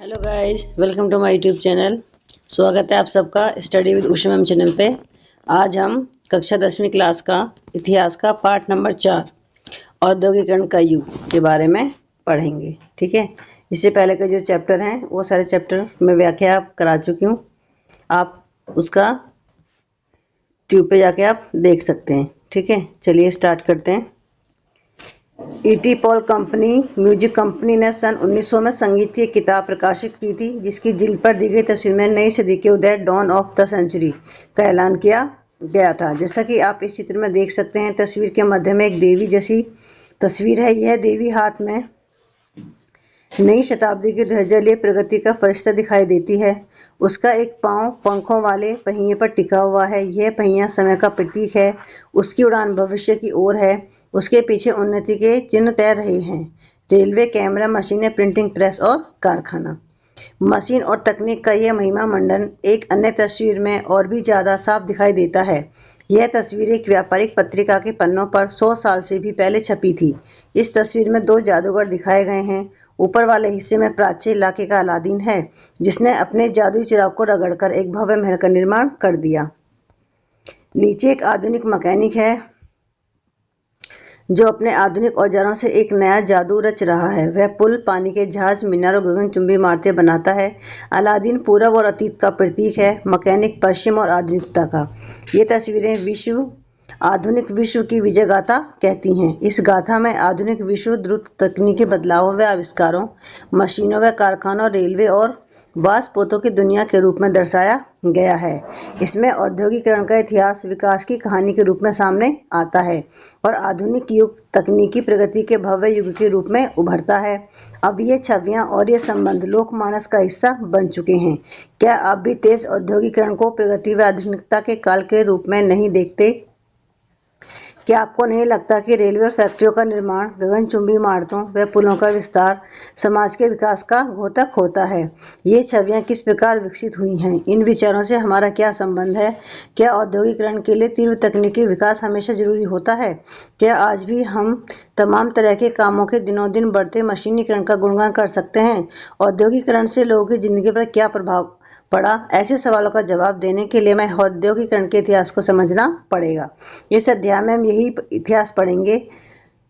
Hello guys, welcome to my YouTube channel. स्वागत है आप सबका study with Usha ma'am channel पे। आज हम कक्षा 10वीं क्लास का इतिहास का पार्ट नंबर 4 औद्योगिकरण का युग के बारे में पढ़ेंगे। ठीक है, इससे पहले के जो चैप्टर हैं वो सारे चैप्टर में व्याख्या आप करा चुकी हूँ। आप उसका ट्यूब पे जाके आप देख सकते हैं। ठीक है, चलिए स्टार्ट करते हैं। ET Paul company music company ने सन 1900 में संगीत की एक किताब प्रकाशित की थी, जिसकी जिल्द पर दी गई तस्वीर में नई सदी के उदय डॉन ऑफ द सेंचुरी का ऐलान किया गया था। जैसा कि आप इस चित्र में देख सकते हैं, तस्वीर के मध्य में एक देवी जैसी तस्वीर है। यह देवी हाथ में नई शताब्दी की ध्वजा लिए प्रगति का फरिश्ता दिखाई देती है। उसका एक पांव पंखों वाले पहिए पर टिका हुआ है। यह पहिया समय का प्रतीक है। उसकी उड़ान भविष्य की ओर है। उसके पीछे उन्नति के चिन्ह तैर रहे हैं: रेलवे, कैमरा, मशीनें, प्रिंटिंग प्रेस और कारखाना। मशीन और तकनीक का यह महिमा मंडन एक अन्य तस्वीर में और भी ज़्यादा साफ दिखाई देता है। यह तस्वीर एक व्यापारिक पत्रिका के पन्नों पर 100 साल से भी पहले छपी थी। इस तस्वीर में दो जादूगर दिखाए गए हैं। ऊपर वाले हिस्से में प्राच्य इलाके का अलादीन है, जिसने अपने जादुई चिराग को रगड़कर एक भव्य महल का निर्माण कर दिया। नीचे एक आधुनिक मैकेनिक है जो अपने आधुनिक औजारों से एक नया जादू रच रहा है। वह पुल, पानी के जहाज, मीनार और गगनचुंबी इमारतें बनाता है। अलादीन पूरब और अतीत का प्रतीक है, मैकेनिक पश्चिम और आधुनिकता का। ये तस्वीरें आधुनिक विश्व की विजय गाथा कहती हैं। इस गाथा में आधुनिक विश्व द्रुत तकनीकी बदलावों व आविष्कारों, मशीनों व कारखानों, रेलवे और वासपोतों की दुनिया के रूप में दर्शाया गया है। इसमें औद्योगिकरण का इतिहास विकास की कहानी के रूप में सामने आता है और आधुनिक युग तकनीकी प्रगति के भव्य युग के रूप में उभरता है। अब ये छवियां और ये संबंध लोकमानस का हिस्सा बन चुके हैं। क्या आप भी तेज औद्योगिकरण को प्रगति व आधुनिकता के काल के रूप में नहीं देखते? क्या आपको नहीं लगता कि रेलवे और फैक्ट्रियों का निर्माण, गगनचुंबी इमारतों व पुलों का विस्तार समाज के विकास का घोतक होता है? ये छवियां किस प्रकार विकसित हुई हैं? इन विचारों से हमारा क्या संबंध है? क्या औद्योगिकरण के लिए तीव्र तकनीकी विकास हमेशा जरूरी होता है? क्या आज भी हम तमाम तरह के कामों के दिनों दिन बढ़ते मशीनीकरण का गुणगान कर सकते हैं? औद्योगिकरण से लोगों की जिंदगी पर क्या प्रभाव पड़ा? ऐसे सवालों का जवाब देने के लिए मैं औद्योगिकरण के इतिहास को समझना पड़ेगा। इस अध्याय में हम यही इतिहास पढ़ेंगे।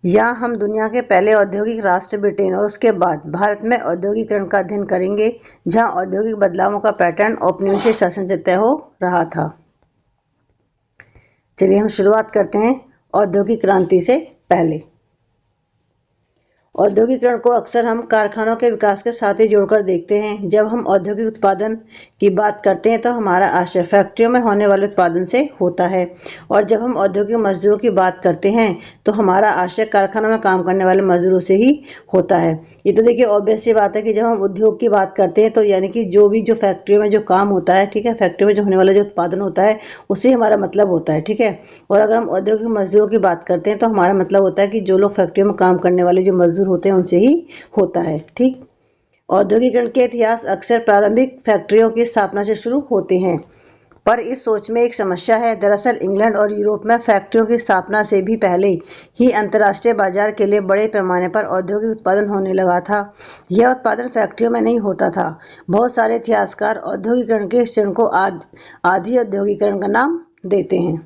यहाँ हम दुनिया के पहले औद्योगिक राष्ट्र ब्रिटेन और उसके बाद भारत में औद्योगिकरण का अध्ययन करेंगे, जहाँ औद्योगिक बदलावों का पैटर्न औपनिवेशिक शासन से तय हो रहा था। चलिए हम शुरुआत करते हैं औद्योगिक क्रांति से पहले। औद्योगिकरण को अक्सर हम कारखानों के विकास के साथ ही जोड़कर देखते हैं। जब हम औद्योगिक उत्पादन की बात करते हैं तो हमारा आशय फैक्ट्रियों में होने वाले उत्पादन से होता है, और जब हम औद्योगिक मजदूरों की बात करते हैं तो हमारा आशय कारखानों में काम करने वाले मजदूरों से ही होता है। ये तो देखिए ऑब्वियस सी बात है कि जब हम उद्योग की बात करते हैं तो यानी कि जो फैक्ट्रियों में जो काम होता है, ठीक है, फैक्ट्री में जो होने वाला जो उत्पादन होता है उससे हमारा मतलब होता है। ठीक है, और अगर हम औद्योगिक मजदूरों की बात करते हैं तो हमारा मतलब होता है कि जो लोग फैक्ट्रियों में काम करने वाले जो मजदूर होते हैं उनसे ही होता है। ठीक, औद्योगिकरण के इतिहास अक्सर प्रारंभिक फैक्ट्रियों की स्थापना से शुरू होते हैं, पर इस सोच में एक समस्या है। दरअसल इंग्लैंड और यूरोप में फैक्ट्रियों की स्थापना से भी पहले ही अंतर्राष्ट्रीय बाजार के लिए बड़े पैमाने पर औद्योगिक उत्पादन होने लगा था। यह उत्पादन फैक्ट्रियों में नहीं होता था। बहुत सारे इतिहासकार औद्योगिकरण के इस चरण को आधि औद्योगिकरण का नाम देते हैं।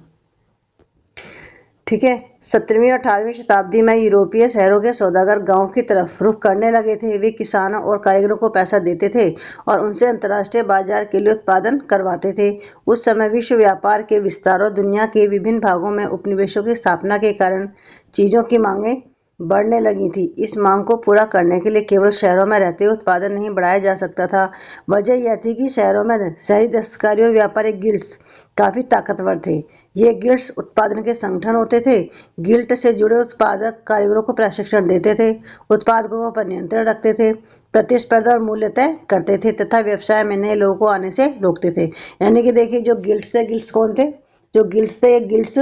ठीक है, 17वीं और 18वीं शताब्दी में यूरोपीय शहरों के सौदागर गांव की तरफ रुख करने लगे थे। वे किसानों और कारीगरों को पैसा देते थे और उनसे अंतर्राष्ट्रीय बाजार के लिए उत्पादन करवाते थे। उस समय विश्व व्यापार के विस्तार और दुनिया के विभिन्न भागों में उपनिवेशों की स्थापना के कारण चीज़ों की मांगें बढ़ने लगी थी। इस मांग को पूरा करने के लिए केवल शहरों में रहते हुए उत्पादन नहीं बढ़ाया जा सकता था। वजह यह थी कि शहरों में शहरी दस्तकारी और व्यापारिक गिल्ड्स काफ़ी ताकतवर थे। ये गिल्ड्स उत्पादन के संगठन होते थे। गिल्ड से जुड़े उत्पादक कारीगरों को प्रशिक्षण देते थे, उत्पादकों पर नियंत्रण रखते थे, प्रतिस्पर्धा और मूल्य तय करते थे तथा व्यवसाय में नए लोगों को आने से रोकते थे। यानी कि देखिए, जो गिल्ड्स थे, गिल्ड्स कौन थे? जो गिल्ड्स थे, गिल्ड्स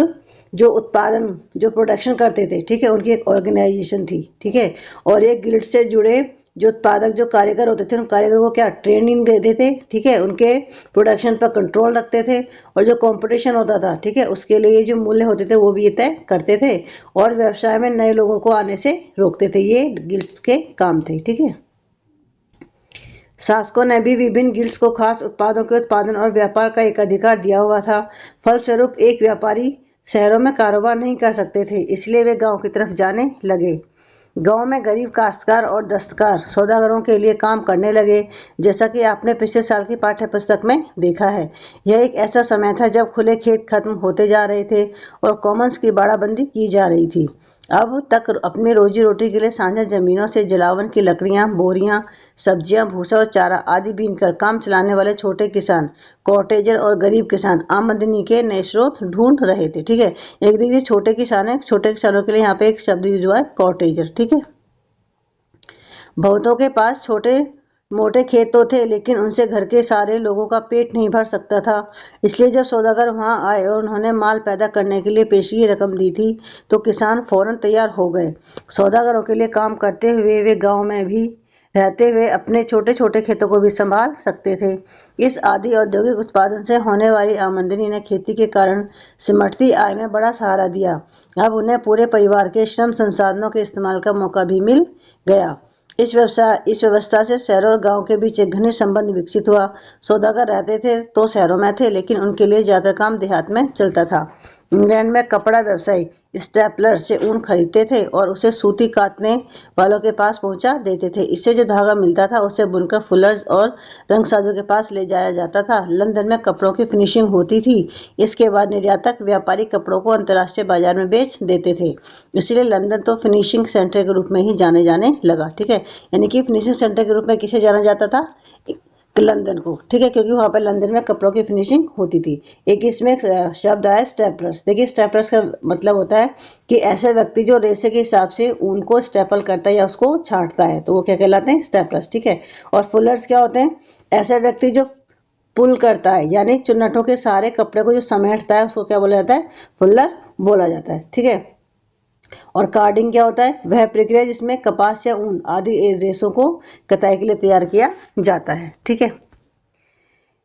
जो उत्पादन जो प्रोडक्शन करते थे, ठीक है, उनकी एक ऑर्गेनाइजेशन थी। ठीक है, और ये गिल्ड से जुड़े जो उत्पादक जो कारीगर होते थे, उन कारीगरों को क्या ट्रेनिंग देते थे, ठीक है, उनके प्रोडक्शन पर कंट्रोल रखते थे, और जो कंपटीशन होता था, ठीक है, उसके लिए जो मूल्य होते थे वो भी ये तय करते थे, और व्यवसाय में नए लोगों को आने से रोकते थे। ये गिल्ड्स के काम थे। ठीक है, शासकों ने भी विभिन्न गिल्ड्स को खास उत्पादों के उत्पादन और व्यापार का एक अधिकार दिया हुआ था। फलस्वरूप एक व्यापारी शहरों में कारोबार नहीं कर सकते थे, इसलिए वे गांव की तरफ जाने लगे। गांव में गरीब काश्तकार और दस्तकार सौदागरों के लिए काम करने लगे, जैसा कि आपने पिछले साल की पाठ्य पुस्तक में देखा है। यह एक ऐसा समय था जब खुले खेत खत्म होते जा रहे थे और कॉमन्स की बाड़ाबंदी की जा रही थी। अब तक अपनी रोजी रोटी के लिए साझा जमीनों से जलावन की लकड़ियां, बोरियां, सब्जियां, भूसा और चारा आदि बीनकर काम चलाने वाले छोटे किसान, कॉटेजर और गरीब किसान आमदनी के नए स्रोत ढूंढ रहे थे। ठीक है, एक देखिए छोटे किसान है, छोटे किसानों के लिए यहाँ पे एक शब्द यूज हुआ है, कॉटेजर। ठीक है, बहुतों के पास छोटे मोटे खेत तो थे, लेकिन उनसे घर के सारे लोगों का पेट नहीं भर सकता था। इसलिए जब सौदागर वहां आए और उन्होंने माल पैदा करने के लिए पेशगी रकम दी थी, तो किसान फौरन तैयार हो गए। सौदागरों के लिए काम करते हुए वे गांव में भी रहते हुए अपने छोटे छोटे खेतों को भी संभाल सकते थे। इस आदि औद्योगिक उत्पादन से होने वाली आमदनी ने खेती के कारण सिमटती आय में बड़ा सहारा दिया। अब उन्हें पूरे परिवार के श्रम संसाधनों के इस्तेमाल का मौका भी मिल गया। इस व्यवस्था से शहर और गांव के बीच एक घनिष्ठ संबंध विकसित हुआ। सौदागर रहते थे तो शहरों में थे, लेकिन उनके लिए ज्यादा काम देहात में चलता था। इंग्लैंड में कपड़ा व्यवसायी स्टेपलर से ऊन खरीदते थे और उसे सूती काटने वालों के पास पहुंचा देते थे। इससे जो धागा मिलता था उसे बुनकर फुलर्स और रंगसाजों के पास ले जाया जाता था। लंदन में कपड़ों की फिनिशिंग होती थी। इसके बाद निर्यातक व्यापारी कपड़ों को अंतर्राष्ट्रीय बाजार में बेच देते थे। इसलिए लंदन तो फिनिशिंग सेंटर के रूप में ही जाने लगा। ठीक है, यानी कि फिनिशिंग सेंटर के रूप में किसे जाना जाता था? लंदन को। ठीक है, क्योंकि वहां पर लंदन में कपड़ों की फिनिशिंग होती थी। एक इसमें शब्द आया स्टेपलर्स। देखिए, स्टेपलर्स का मतलब होता है कि ऐसे व्यक्ति जो रेशे के हिसाब से ऊन को स्टेपल करता है या उसको छांटता है, तो वो क्या कहलाते हैं? स्टेपलर्स। ठीक है, और फुलर्स क्या होते हैं? ऐसे व्यक्ति जो पुल करता है, यानी चुन्नटों के सारे कपड़े को जो समेटता है, उसको क्या बोला जाता है? फुलर बोला जाता है। ठीक है, और कार्डिंग क्या होता है? वह प्रक्रिया जिसमें कपास या ऊन आदि रेशों को कताई के लिए तैयार किया जाता है। ठीक है,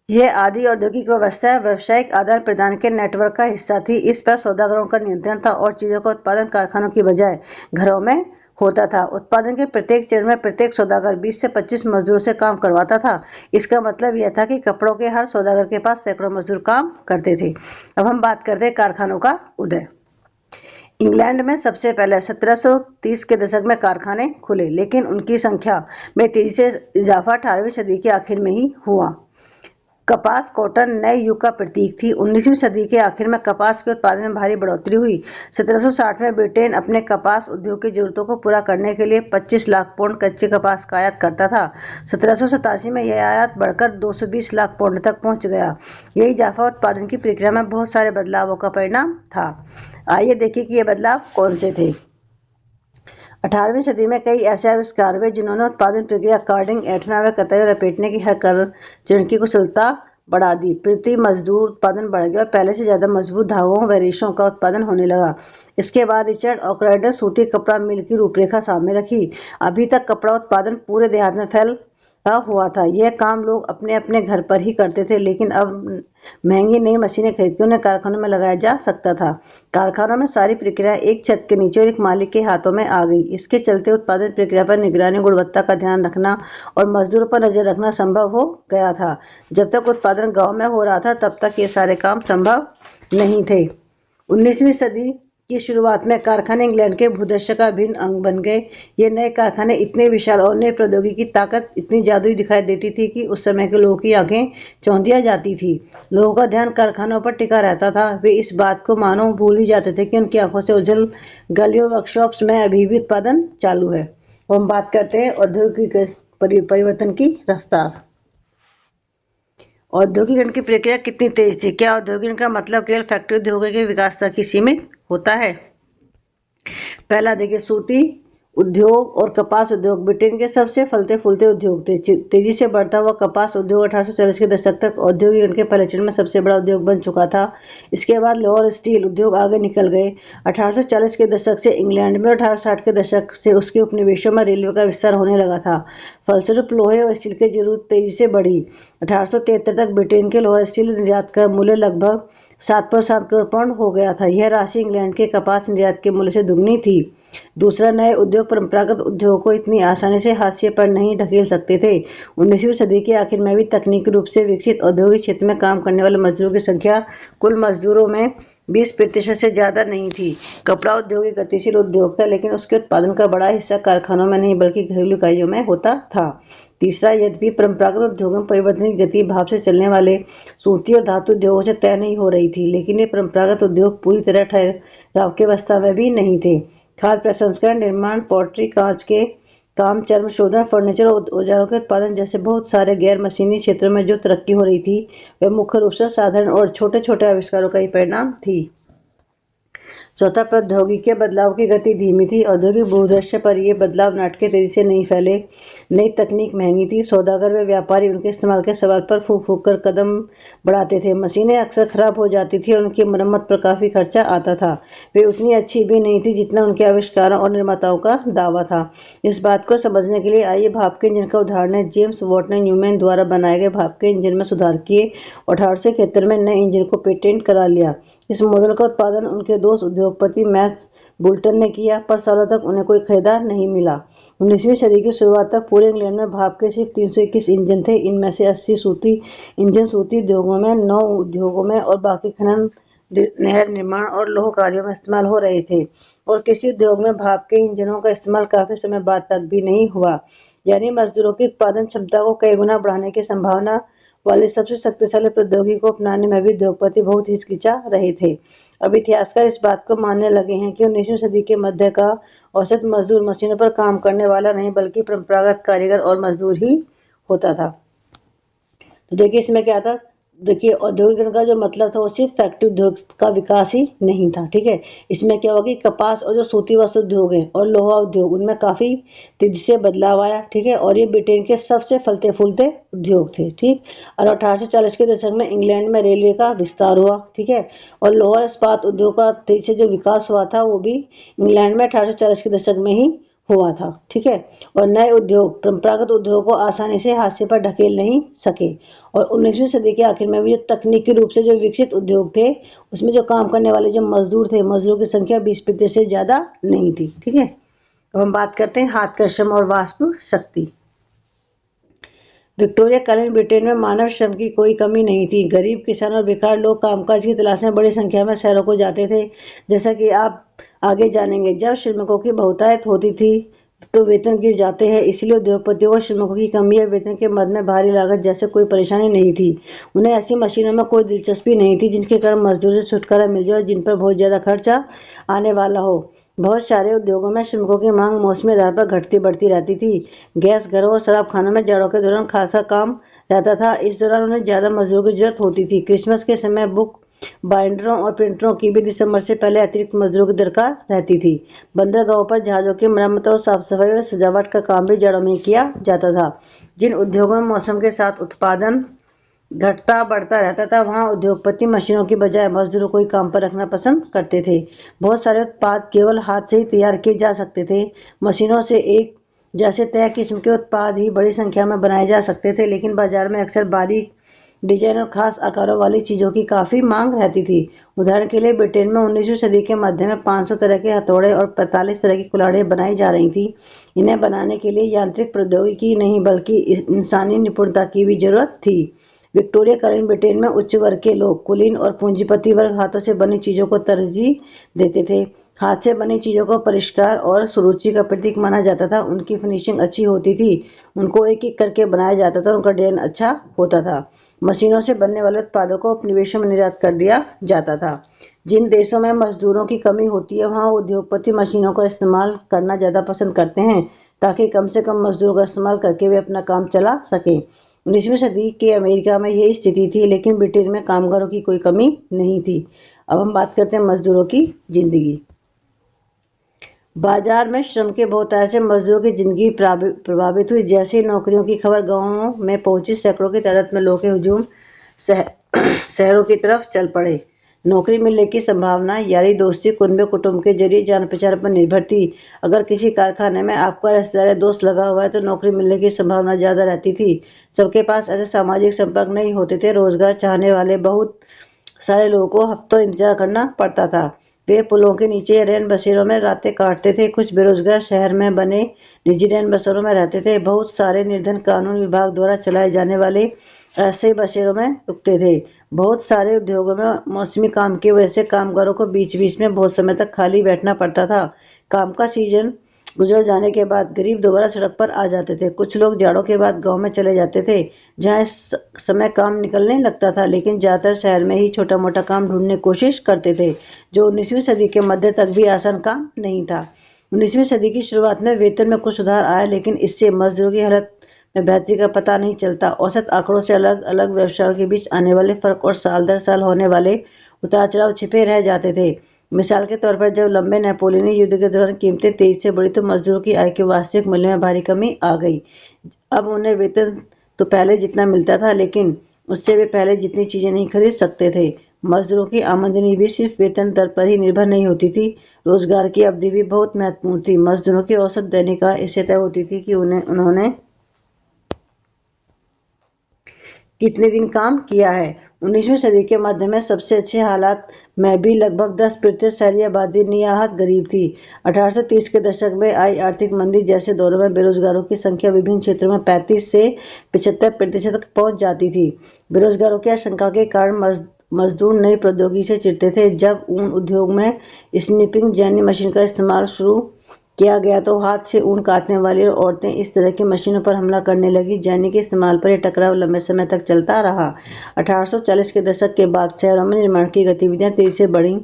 यह आदि औद्योगिक व्यवस्था व्यावसायिक आदान प्रदान के नेटवर्क का हिस्सा थी। इस पर सौदागरों का नियंत्रण था और चीजों का उत्पादन कारखानों की बजाय घरों में होता था। उत्पादन के प्रत्येक चरण में प्रत्येक सौदागर 20 से 25 मजदूरों से काम करवाता था। इसका मतलब यह था कि कपड़ों के हर सौदागर के पास सैकड़ों मजदूर काम करते थे। अब हम बात करते हैं कारखानों का उदय। इंग्लैंड में सबसे पहले 1730 के दशक में कारखाने खुले, लेकिन उनकी संख्या में तेजी से इजाफा 18वीं सदी के आखिर में ही हुआ। कपास कॉटन नए युग का प्रतीक थी। 19वीं सदी के आखिर में कपास के उत्पादन में भारी बढ़ोतरी हुई। 1760 में ब्रिटेन अपने कपास उद्योग की जरूरतों को पूरा करने के लिए 25 लाख पौंड कच्चे कपास का आयात करता था। 1787 में यह आयात बढ़कर 220 लाख पौंड तक पहुंच गया। यह इजाफा उत्पादन की प्रक्रिया में बहुत सारे बदलावों का परिणाम था। आइए देखिए कि ये बदलाव कौन से थे। 18वीं सदी में कई ऐसे आविष्कार हुए जिन्होंने उत्पादन प्रक्रिया, कार्डिंग, ऐंठना व कताई और लपेटने की हर चरण की कुशलता बढ़ा दी। प्रति मजदूर उत्पादन बढ़ गया और पहले से ज्यादा मजबूत धागों व रेशों का उत्पादन होने लगा। इसके बाद रिचर्ड आर्कराइट ने सूती कपड़ा मिल की रूपरेखा सामने रखी। अभी तक कपड़ा उत्पादन पूरे देहात में फैल हुआ था। यह काम लोग अपने अपने घर पर ही करते थे, लेकिन अब महंगी नई मशीनें खरीदकर उन्हें कारखानों में लगाया जा सकता था। कारखानों में सारी प्रक्रिया एक छत के नीचे और एक मालिक के हाथों में आ गई। इसके चलते उत्पादन प्रक्रिया पर निगरानी, गुणवत्ता का ध्यान रखना और मजदूरों पर नजर रखना संभव हो गया था। जब तक उत्पादन गांव में हो रहा था, तब तक ये सारे काम संभव नहीं थे। 19वीं सदी की शुरुआत में कारखाने इंग्लैंड के भूदशा का अभिन्न अंग बन गए। ये नए कारखाने इतने विशाल और नई प्रौद्योगिकी की ताकत इतनी जादुई दिखाई देती थी कि उस समय के लोगों की आंखें चौंधिया जाती थी। लोगों का ध्यान कारखानों पर टिका रहता था। वे इस बात को मानो भूल ही जाते थे कि उनकी आंखों से ओझल गलियों वर्कशॉप्स में अभी भी उत्पादन चालू है। हम बात करते हैं औद्योगिक परिवर्तन की रफ्तार। औद्योगिकरण की प्रक्रिया कितनी तेज थी? क्या औद्योगिकरण का मतलब केवल फैक्ट्री उद्योगों के विकास तक ही सीमित होता है? पहला देखिए, सूती उद्योग और कपास उद्योग ब्रिटेन के सबसे फलते फूलते उद्योग थे। तेजी से बढ़ता हुआ कपास उद्योग 1840 के दशक तक औद्योगिकरण के पहले चरण में सबसे बड़ा उद्योग बन चुका था। इसके बाद लोहा और स्टील उद्योग आगे निकल गए। 1840 के दशक से इंग्लैंड में और 1860 के दशक से उसके उपनिवेशों में रेलवे का विस्तार होने लगा था। फलस्वरूप लोहे और स्टील की जरूरत तेजी से बढ़ी। 1873 तक ब्रिटेन के लोहा स्टील निर्यात का मूल्य लगभग 7.7 करोड़ पाउंड हो गया था। यह राशि इंग्लैंड के कपास निर्यात के मूल्य से दुगनी थी। दूसरा, नए उद्योग लोग परंपरागत उद्योगों को इतनी आसानी से हाशिए पर नहीं ढकेल सकते थे। 19वीं सदी के आखिर में भी तकनीकी रूप से विकसित औद्योगिक क्षेत्र में काम करने वाले मजदूरों की संख्या कुल मजदूरों में 20% से ज़्यादा नहीं थी। कपड़ा उद्योग एक गतिशील उद्योग था, लेकिन उसके उत्पादन का बड़ा हिस्सा कारखानों में नहीं बल्कि घरेलू इकाइयों में होता था। तीसरा, यद्यपि परंपरागत उद्योगों में परिवर्तन की गति भाप से चलने वाले सूती और धातु उद्योगों से तय नहीं हो रही थी, लेकिन ये परंपरागत उद्योग पूरी तरह ठहराव की अवस्था में भी नहीं थे। खाद्य प्रसंस्करण, निर्माण, पॉटरी, कांच के काम, चर्म शोधन, फर्नीचर और औजारों के उत्पादन जैसे बहुत सारे गैर मशीनी क्षेत्रों में जो तरक्की हो रही थी, वह मुख्य रूप से साधारण और छोटे छोटे आविष्कारों का ही परिणाम थी। चौथा, प्रौद्योगिकी बदलाव की गति धीमी थी। औद्योगिक भूदृश्य पर ये बदलाव नाटकीय तेजी से नहीं फैले। नई तकनीक महंगी थी। सौदागर व व्यापारी उनके इस्तेमाल के सवाल पर फूंक फूंक कर कदम बढ़ाते थे। मशीनें अक्सर खराब हो जाती थी और उनकी मरम्मत पर काफ़ी खर्चा आता था। वे उतनी अच्छी भी नहीं थी जितना उनके आविष्कारों और निर्माताओं का दावा था। इस बात को समझने के लिए आइए भाप के इंजन का उदाहरण है। जेम्स वॉट ने न्यूमैन द्वारा बनाए गए भाप के इंजन में सुधार किए और 1871 में नए इंजन को पेटेंट करा लिया। इस मॉडल का उत्पादन उनके दोस्त उद्योगपति मैथ बुल्टन ने किया, पर सालों तक उन्हें कोई खरीदार नहीं मिला। 19वीं सदी की शुरुआत तक पूरे इंग्लैंड में भाप के सिर्फ 321 इंजन थे। इनमें से 80 सूती इंजन सूती उद्योगों में, 9 उद्योगों में और बाकी खनन, नहर निर्माण और लौह कार्यों में इस्तेमाल हो रहे थे। और किसी उद्योग में भाप के इंजनों का इस्तेमाल काफ़ी समय बाद तक भी नहीं हुआ। यानी मजदूरों की उत्पादन क्षमता को कई गुना बढ़ाने की संभावना वाली सबसे शक्तिशाली प्रौद्योगिकी को अपनाने में भी उद्योगपति बहुत हिचकिचा रहे थे। अब इतिहासकार इस बात को मानने लगे हैं कि 19वीं सदी के मध्य का औसत मजदूर मशीनों पर काम करने वाला नहीं बल्कि परंपरागत कारीगर और मजदूर ही होता था। तो देखिए इसमें क्या था, देखिए औद्योगिकरण का जो मतलब था वो सिर्फ फैक्ट्री उद्योग का विकास ही नहीं था। ठीक है, इसमें क्या होगा कि कपास और जो सूती वस्त्र उद्योग है और लोहा उद्योग, उनमें काफ़ी तेजी से बदलाव आया। ठीक है, और ये ब्रिटेन के सबसे फलते फूलते उद्योग थे। ठीक, और 1840 के दशक में इंग्लैंड में रेलवे का विस्तार हुआ। ठीक है, और लोहा इस्पात उद्योग का तेजी से जो विकास हुआ था वो भी इंग्लैंड में 1840 के दशक में ही हुआ था। ठीक है, और नए उद्योग परंपरागत उद्योग को आसानी से हाशिए पर ढकेल नहीं सके। और 19वीं सदी के आखिर में भी जो तकनीकी रूप से जो विकसित उद्योग थे, उसमें जो काम करने वाले जो मजदूर थे, मजदूरों की संख्या 20% से ज़्यादा नहीं थी। ठीक है, अब हम बात करते हैं हाथ का श्रम और वास्तु शक्ति। विक्टोरिया कालीन ब्रिटेन में मानव श्रम की कोई कमी नहीं थी। गरीब, किसान और बेकार लोग कामकाज की तलाश में बड़ी संख्या में शहरों को जाते थे। जैसा कि आप आगे जानेंगे, जब श्रमिकों की बहुतायत होती थी तो वेतन गिर जाते हैं। इसलिए उद्योगपतियों को श्रमिकों की कमी या वेतन के मद में भारी लागत जैसे कोई परेशानी नहीं थी। उन्हें ऐसी मशीनों में कोई दिलचस्पी नहीं थी जिनके कारण मजदूरी से छुटकारा मिल जाए और जिन पर बहुत ज़्यादा खर्चा आने वाला हो। बहुत सारे उद्योगों में श्रमिकों की मांग मौसमी आधार पर घटती बढ़ती रहती थी। गैस घरों और शराब खानों में जाड़ों के दौरान खासा काम रहता था। इस दौरान उन्हें ज़्यादा मजदूरों की जरूरत होती थी। क्रिसमस के समय बुक बाइंडरों और प्रिंटरों की भी दिसंबर से पहले अतिरिक्त मजदूरों की दरकार रहती थी। बंदरगाहों पर जहाज़ों की मरम्मत और साफ सफाई व सजावट का काम भी जाड़ों में किया जाता था। जिन उद्योगों में मौसम के साथ उत्पादन घटता बढ़ता रहता था, वहाँ उद्योगपति मशीनों की बजाय मजदूरों को ही काम पर रखना पसंद करते थे। बहुत सारे उत्पाद केवल हाथ से ही तैयार किए जा सकते थे। मशीनों से एक जैसे तय किस्म के उत्पाद ही बड़ी संख्या में बनाए जा सकते थे, लेकिन बाजार में अक्सर बारीक डिजाइन और खास आकारों वाली चीज़ों की काफ़ी मांग रहती थी। उदाहरण के लिए ब्रिटेन में 19वीं सदी के मध्य में 500 तरह के हथौड़े और 45 तरह की कुल्हाड़ियाँ बनाई जा रही थी। इन्हें बनाने के लिए यांत्रिक प्रौद्योगिकी नहीं बल्कि इंसानी निपुणता की भी जरूरत थी। विक्टोरिया कालीन ब्रिटेन में उच्च वर्ग के लोग, कुलीन और पूंजीपति वर्ग हाथों से बनी चीज़ों को तरजीह देते थे। हाथ से बनी चीज़ों को परिष्कार और सुरुचि का प्रतीक माना जाता था। उनकी फिनिशिंग अच्छी होती थी, उनको एक एक करके बनाया जाता था, उनका डिजाइन अच्छा होता था। मशीनों से बनने वाले उत्पादों को अपने देशों में निर्यात कर दिया जाता था। जिन देशों में मजदूरों की कमी होती है, वहाँ उद्योगपति मशीनों का इस्तेमाल करना ज़्यादा पसंद करते हैं ताकि कम से कम मजदूरों का इस्तेमाल करके वे अपना काम चला सकें। 19वीं सदी के अमेरिका में यही स्थिति थी, लेकिन ब्रिटेन में कामगारों की कोई कमी नहीं थी। अब हम बात करते हैं मजदूरों की जिंदगी। बाजार में श्रम के बहुतायत से मजदूरों की जिंदगी प्रभावित हुई। जैसे ही नौकरियों की खबर गांवों में पहुंची, सैकड़ों की तादाद में लोगों के हुजूम शहरों की तरफ चल पड़े। नौकरी मिलने की संभावना यारी दोस्ती कुनबे कुटुंब के जरिए जान पहचान पर निर्भर थी। अगर किसी कारखाने में आपका रिश्तेदार या दोस्त लगा हुआ है तो नौकरी मिलने की संभावना ज़्यादा रहती थी। सबके पास ऐसे सामाजिक संपर्क नहीं होते थे। रोजगार चाहने वाले बहुत सारे लोगों को हफ्तों इंतजार करना पड़ता था। वे पुलों के नीचे या रैन बसेरों में रातें काटते थे। कुछ बेरोजगार शहर में बने निजी रैन बसेरों में रहते थे। बहुत सारे निर्धन कानून विभाग द्वारा चलाए जाने वाले अस्थायी बसेरों में रुकते थे। बहुत सारे उद्योगों में मौसमी काम की वजह से कामगारों को बीच बीच में बहुत समय तक खाली बैठना पड़ता था। काम का सीजन गुजर जाने के बाद गरीब दोबारा सड़क पर आ जाते थे। कुछ लोग जाड़ों के बाद गांव में चले जाते थे, जहां इस समय काम निकलने लगता था, लेकिन ज़्यादातर शहर में ही छोटा मोटा काम ढूंढने की कोशिश करते थे, जो 19वीं सदी के मध्य तक भी आसान काम नहीं था। 19वीं सदी की शुरुआत में वेतन में कुछ सुधार आया, लेकिन इससे मजदूरों की हालत में बेहतरी का पता नहीं चलता। औसत आंकड़ों से अलग अलग व्यवसायों के बीच आने वाले फर्क और साल दर साल होने वाले उतार चढ़ाव छिपे रह जाते थे। मिसाल के तौर पर जब लंबे नेपोलियनी युद्ध के दौरान कीमतें तेजी से बढ़ी तो मजदूरों की आय के वास्तविक मूल्य में भारी कमी आ गई। अब उन्हें वेतन तो पहले जितना मिलता था, लेकिन उससे वे पहले जितनी चीजें नहीं खरीद सकते थे। मजदूरों की आमदनी भी सिर्फ वेतन दर पर ही निर्भर नहीं होती थी, रोजगार की अवधि भी बहुत महत्वपूर्ण थी। मजदूरों की औसत दैनिक आय इससे तय होती थी कि उन्होंने कितने दिन काम किया है। 19वीं सदी के मध्य में सबसे अच्छे हालात में भी लगभग 10% शहरी आबादी नियाहत गरीब थी। 1830 के दशक में आई आर्थिक मंदी जैसे दौरों में बेरोजगारों की संख्या विभिन्न क्षेत्रों में 35 से 75% तक पहुंच जाती थी। बेरोजगारों की आशंका के कारण मजदूर नई प्रौद्योगिकी से चिढ़ते थे। जब ऊन उद्योग में स्निपिंग जैनी मशीन का इस्तेमाल शुरू किया गया तो हाथ से ऊन काटने वाली औरतें इस तरह की मशीनों पर हमला करने लगी। जैनी के इस्तेमाल पर यह टकराव लंबे समय तक चलता रहा। 1840 के दशक के बाद शहरों में निर्माण की गतिविधियां तेजी से बढ़ी।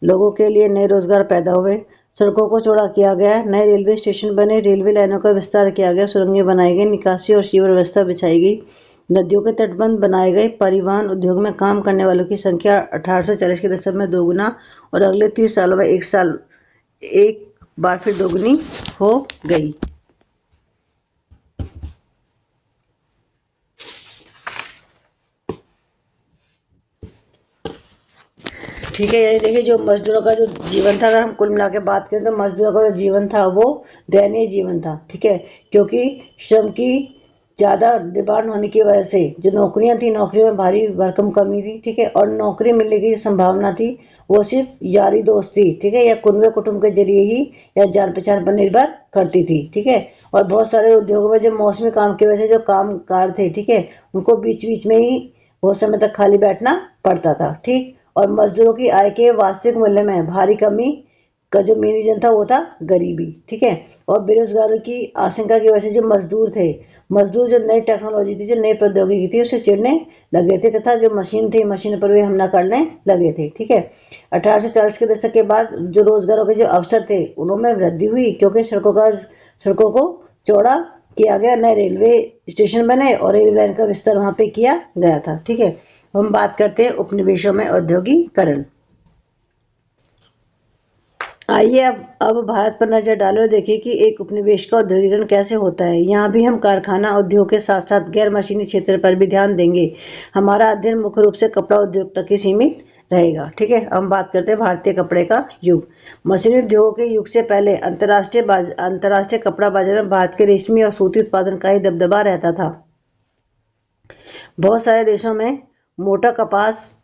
लोगों के लिए नए रोजगार पैदा हुए, सड़कों को चौड़ा किया गया, नए रेलवे स्टेशन बने, रेलवे लाइनों का विस्तार किया गया, सुरंगें बनाई गई, निकासी और सीवर व्यवस्था बिछाई गई, नदियों के तटबंध बनाए गए। परिवहन उद्योग में काम करने वालों की संख्या 1840 के दशक में दोगुना और अगले 30 सालों में एक बार फिर दोगुनी हो गई। ठीक है, यानी देखिए जो मजदूरों का जो जीवन था, अगर हम कुल मिला के बात करें तो मजदूरों का जो जीवन था वो दयनीय जीवन था। ठीक है, क्योंकि श्रम की ज़्यादा डिमांड होने की वजह से जो नौकरियां थी, नौकरियों में भारी भरकम कमी थी। ठीक है, और नौकरी मिलने की संभावना थी वो सिर्फ यारी दोस्ती, ठीक है, या कुनबे कुटुंब के जरिए ही या जान पहचान पर निर्भर करती थी। ठीक है, और बहुत सारे उद्योगों में जो मौसमी काम की वजह से जो कामगार थे, ठीक है, उनको बीच बीच में ही बहुत समय तक खाली बैठना पड़ता था। ठीक, और मजदूरों की आय के वास्तविक मूल्य में भारी कमी का जो मेन रीजन था वो था गरीबी। ठीक है, और बेरोजगारों की आशंका की वजह से जो मजदूर थे, मजदूर जो नई टेक्नोलॉजी थी, जो नई प्रौद्योगिकी थी, उससे चिढ़ने लगे थे तथा जो मशीन थी, मशीन पर भी हमला करने लगे थे। ठीक है, 1840 के दशक के बाद जो रोजगारों के जो अवसर थे उनमें वृद्धि हुई, क्योंकि सड़कों को चौड़ा किया गया, नए रेलवे स्टेशन बने और रेलवे लाइन का विस्तार वहां पे किया गया था। ठीक है, हम बात करते हैं उपनिवेशों में औद्योगिकरण। आइए अब भारत पर नजर डालें और देखिए कि एक उपनिवेश का औद्योगिकरण कैसे होता है। यहाँ भी हम कारखाना उद्योग के साथ साथ गैर मशीनी क्षेत्र पर भी ध्यान देंगे। हमारा अध्ययन मुख्य रूप से कपड़ा उद्योग तक ही सीमित रहेगा। ठीक है, हम बात करते हैं भारतीय कपड़े का युग। मशीनी उद्योगों के युग से पहले अंतर्राष्ट्रीय कपड़ा बाजार में भारत के रेशमी और सूती उत्पादन का ही दबदबा रहता था। बहुत सारे देशों में मोटा कपास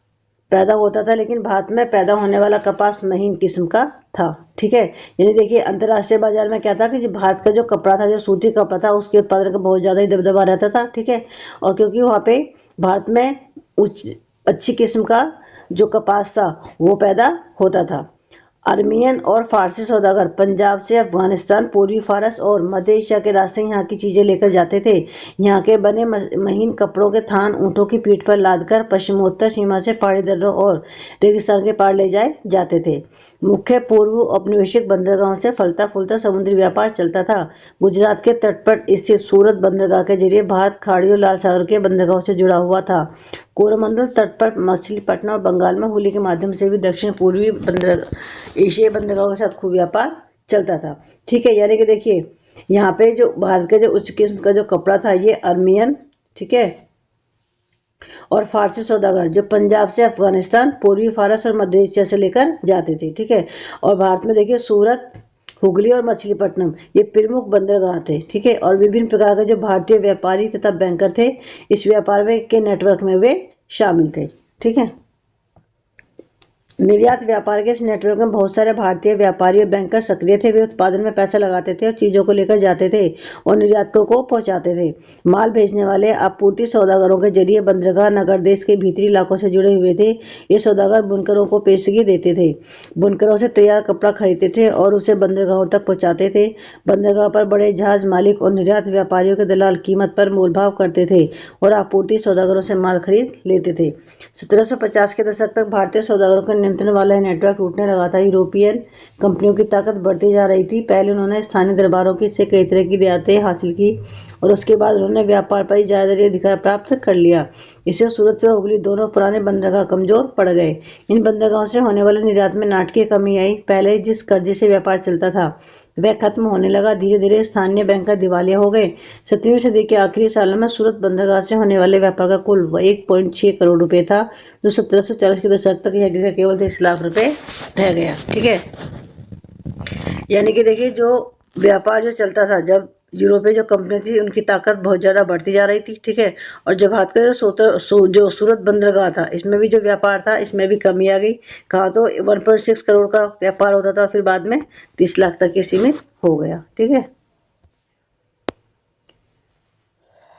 पैदा होता था, लेकिन भारत में पैदा होने वाला कपास महीन किस्म का था। ठीक है, यानी देखिए अंतर्राष्ट्रीय बाजार में क्या था कि जो भारत का जो कपड़ा था, जो सूती कपड़ा था, उसके उत्पादन का बहुत ज़्यादा ही दबदबा रहता था। ठीक है, और क्योंकि वहाँ पे भारत में अच्छी किस्म का जो कपास था वो पैदा होता था। अर्मियन और फारसी सौदागर पंजाब से अफगानिस्तान, पूर्वी फारस और मध्य एशिया के रास्ते यहाँ की चीज़ें लेकर जाते थे। यहाँ के बने महीन कपड़ों के थान ऊँटों की पीठ पर लादकर पश्चिमोत्तर सीमा से पहाड़ी दर्रों और रेगिस्तान के पार ले जाए जाते थे। मुख्य पूर्व औपनिवेशिक बंदरगाहों से फलता फूलता समुद्री व्यापार चलता था। गुजरात के तट पर स्थित सूरत बंदरगाह के जरिए भारत खाड़ी और लाल सागर के बंदरगाहों से जुड़ा हुआ था। कोरोमंडल तट पर मछलीपट्टनम और बंगाल में होली के माध्यम से भी दक्षिण पूर्वी एशियाई बंदरगाहों के साथ खूब व्यापार चलता था। ठीक है, यानी कि देखिए यहाँ पे जो भारत का जो उच्च किस्म का जो कपड़ा था ये अर्मियन, ठीक है, और फारसी सौदागर जो पंजाब से अफगानिस्तान, पूर्वी फारस और मध्य एशिया से लेकर जाते थे। ठीक है, और भारत में देखिए सूरत, हुगली और मछलीपट्टनम ये प्रमुख बंदरगाह थे। ठीक है, और विभिन्न प्रकार के जो भारतीय व्यापारी तथा बैंकर थे इस व्यापार में के नेटवर्क में वे शामिल थे। ठीक है, निर्यात व्यापार के इस नेटवर्क में बहुत सारे भारतीय व्यापारी और बैंकर सक्रिय थे। वे उत्पादन में पैसा लगाते थे और चीजों को लेकर जाते थे और निर्यातकों को पहुंचाते थे। माल भेजने वाले आपूर्ति सौदागरों के जरिए बंदरगाह नगर देश के भीतरी इलाकों से जुड़े हुए थे। ये सौदागर बुनकरों को पेशगी देते थे, बुनकरों से तैयार कपड़ा खरीदते थे और उसे बंदरगाहों तक पहुंचाते थे। बंदरगाह पर बड़े जहाज मालिक और निर्यात व्यापारियों के दलाल कीमत पर मोलभाव करते थे और आपूर्ति सौदागरों से माल खरीद लेते थे। 1750 के दशक तक भारतीय सौदागरों के नियंत्रण वाला यह नेटवर्क टूटने लगा था। यूरोपियन कंपनियों की ताकत बढ़ती जा रही थी। पहले उन्होंने स्थानीय दरबारों की से कई तरह की रियायतें हासिल की और उसके बाद उन्होंने व्यापार पर ज्यादा अधिकार प्राप्त कर लिया। इससे सूरत व हुगली दोनों पुराने बंदरगाह कमजोर पड़ गए। इन बंदरगाहों से होने वाले निर्यात में नाटकीय कमी आई। पहले जिस कर्जे से व्यापार चलता था वह खत्म होने लगा। धीरे धीरे स्थानीय बैंकर दिवालिया हो गए। 17वीं सदी के आखिरी सालों में सूरत बंदरगाह से होने वाले व्यापार का कुल 1.6 करोड़ रुपए था, जो 1740 के दशक तक यह गिरकर केवल 30 लाख रुपए रह गया। ठीक है, यानी कि देखिए जो व्यापार जो चलता था, जब यूरोपीय जो कंपनी थी उनकी ताकत बहुत ज़्यादा बढ़ती जा रही थी। ठीक है, और जब बात करें जो सूरत बंदरगाह था, इसमें भी जो व्यापार था इसमें भी कमी आ गई। कहाँ तो 1.6 करोड़ का व्यापार होता था, फिर बाद में 30 लाख तक ही सीमित हो गया। ठीक है,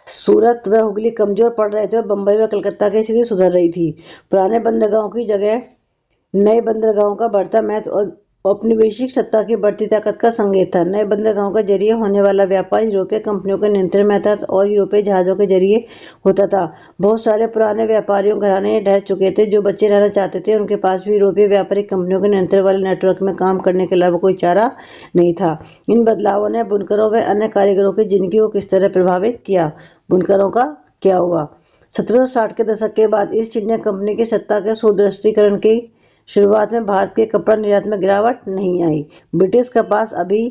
सूरत व हुगली कमजोर पड़ रहे थे और बंबई व कलकत्ता की स्थिति सुधर रही थी। पुराने बंदरगाहों की जगह नए बंदरगाहों का बढ़ता महत्व और औपनिवेशिक सत्ता की बढ़ती ताकत का संकेत था। नए बंदरगाहों के जरिए होने वाला व्यापार यूरोपीय कंपनियों के नियंत्रण में था और यूरोपीय जहाजों के जरिए होता था। बहुत सारे पुराने व्यापारियों घराने ढह चुके थे। जो बच्चे रहना चाहते थे उनके पास भी यूरोपीय व्यापारिक कंपनियों के नियंत्रण वाले नेटवर्क में काम करने के अलावा कोई चारा नहीं था। इन बदलावों ने बुनकरों व अन्य कारीगरों की जिंदगी को किस तरह प्रभावित किया? बुनकरों का क्या हुआ? 1760 के दशक के बाद ईस्ट इंडिया कंपनी की सत्ता के सुदृढ़ीकरण की शुरुआत में भारत के कपड़ा निर्यात में गिरावट नहीं आई। ब्रिटिश कपास अभी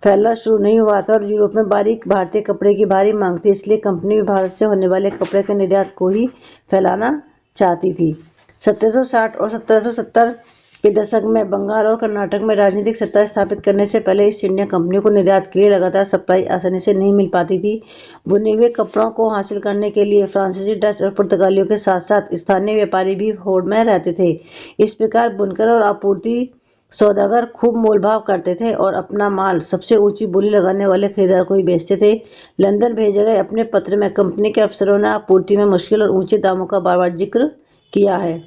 फैलना शुरू नहीं हुआ था और यूरोप में बारीक भारतीय कपड़े की भारी मांग थी, इसलिए कंपनी भी भारत से होने वाले कपड़े के निर्यात को ही फैलाना चाहती थी। 1760 और 1770 के दशक में बंगाल और कर्नाटक में राजनीतिक सत्ता स्थापित करने से पहले ईस्ट इंडिया कंपनी को निर्यात के लिए लगातार सप्लाई आसानी से नहीं मिल पाती थी। बुने हुए कपड़ों को हासिल करने के लिए फ्रांसीसी, डच और पुर्तगालियों के साथ साथ स्थानीय व्यापारी भी होड़ में रहते थे। इस प्रकार बुनकर और आपूर्ति सौदागर खूब मोलभाव करते थे और अपना माल सबसे ऊंची बोली लगाने वाले खरीदार को ही बेचते थे। लंदन भेजे गए अपने पत्र में कंपनी के अफसरों ने आपूर्ति में मुश्किल और ऊंचे दामों का बार बार जिक्र किया है।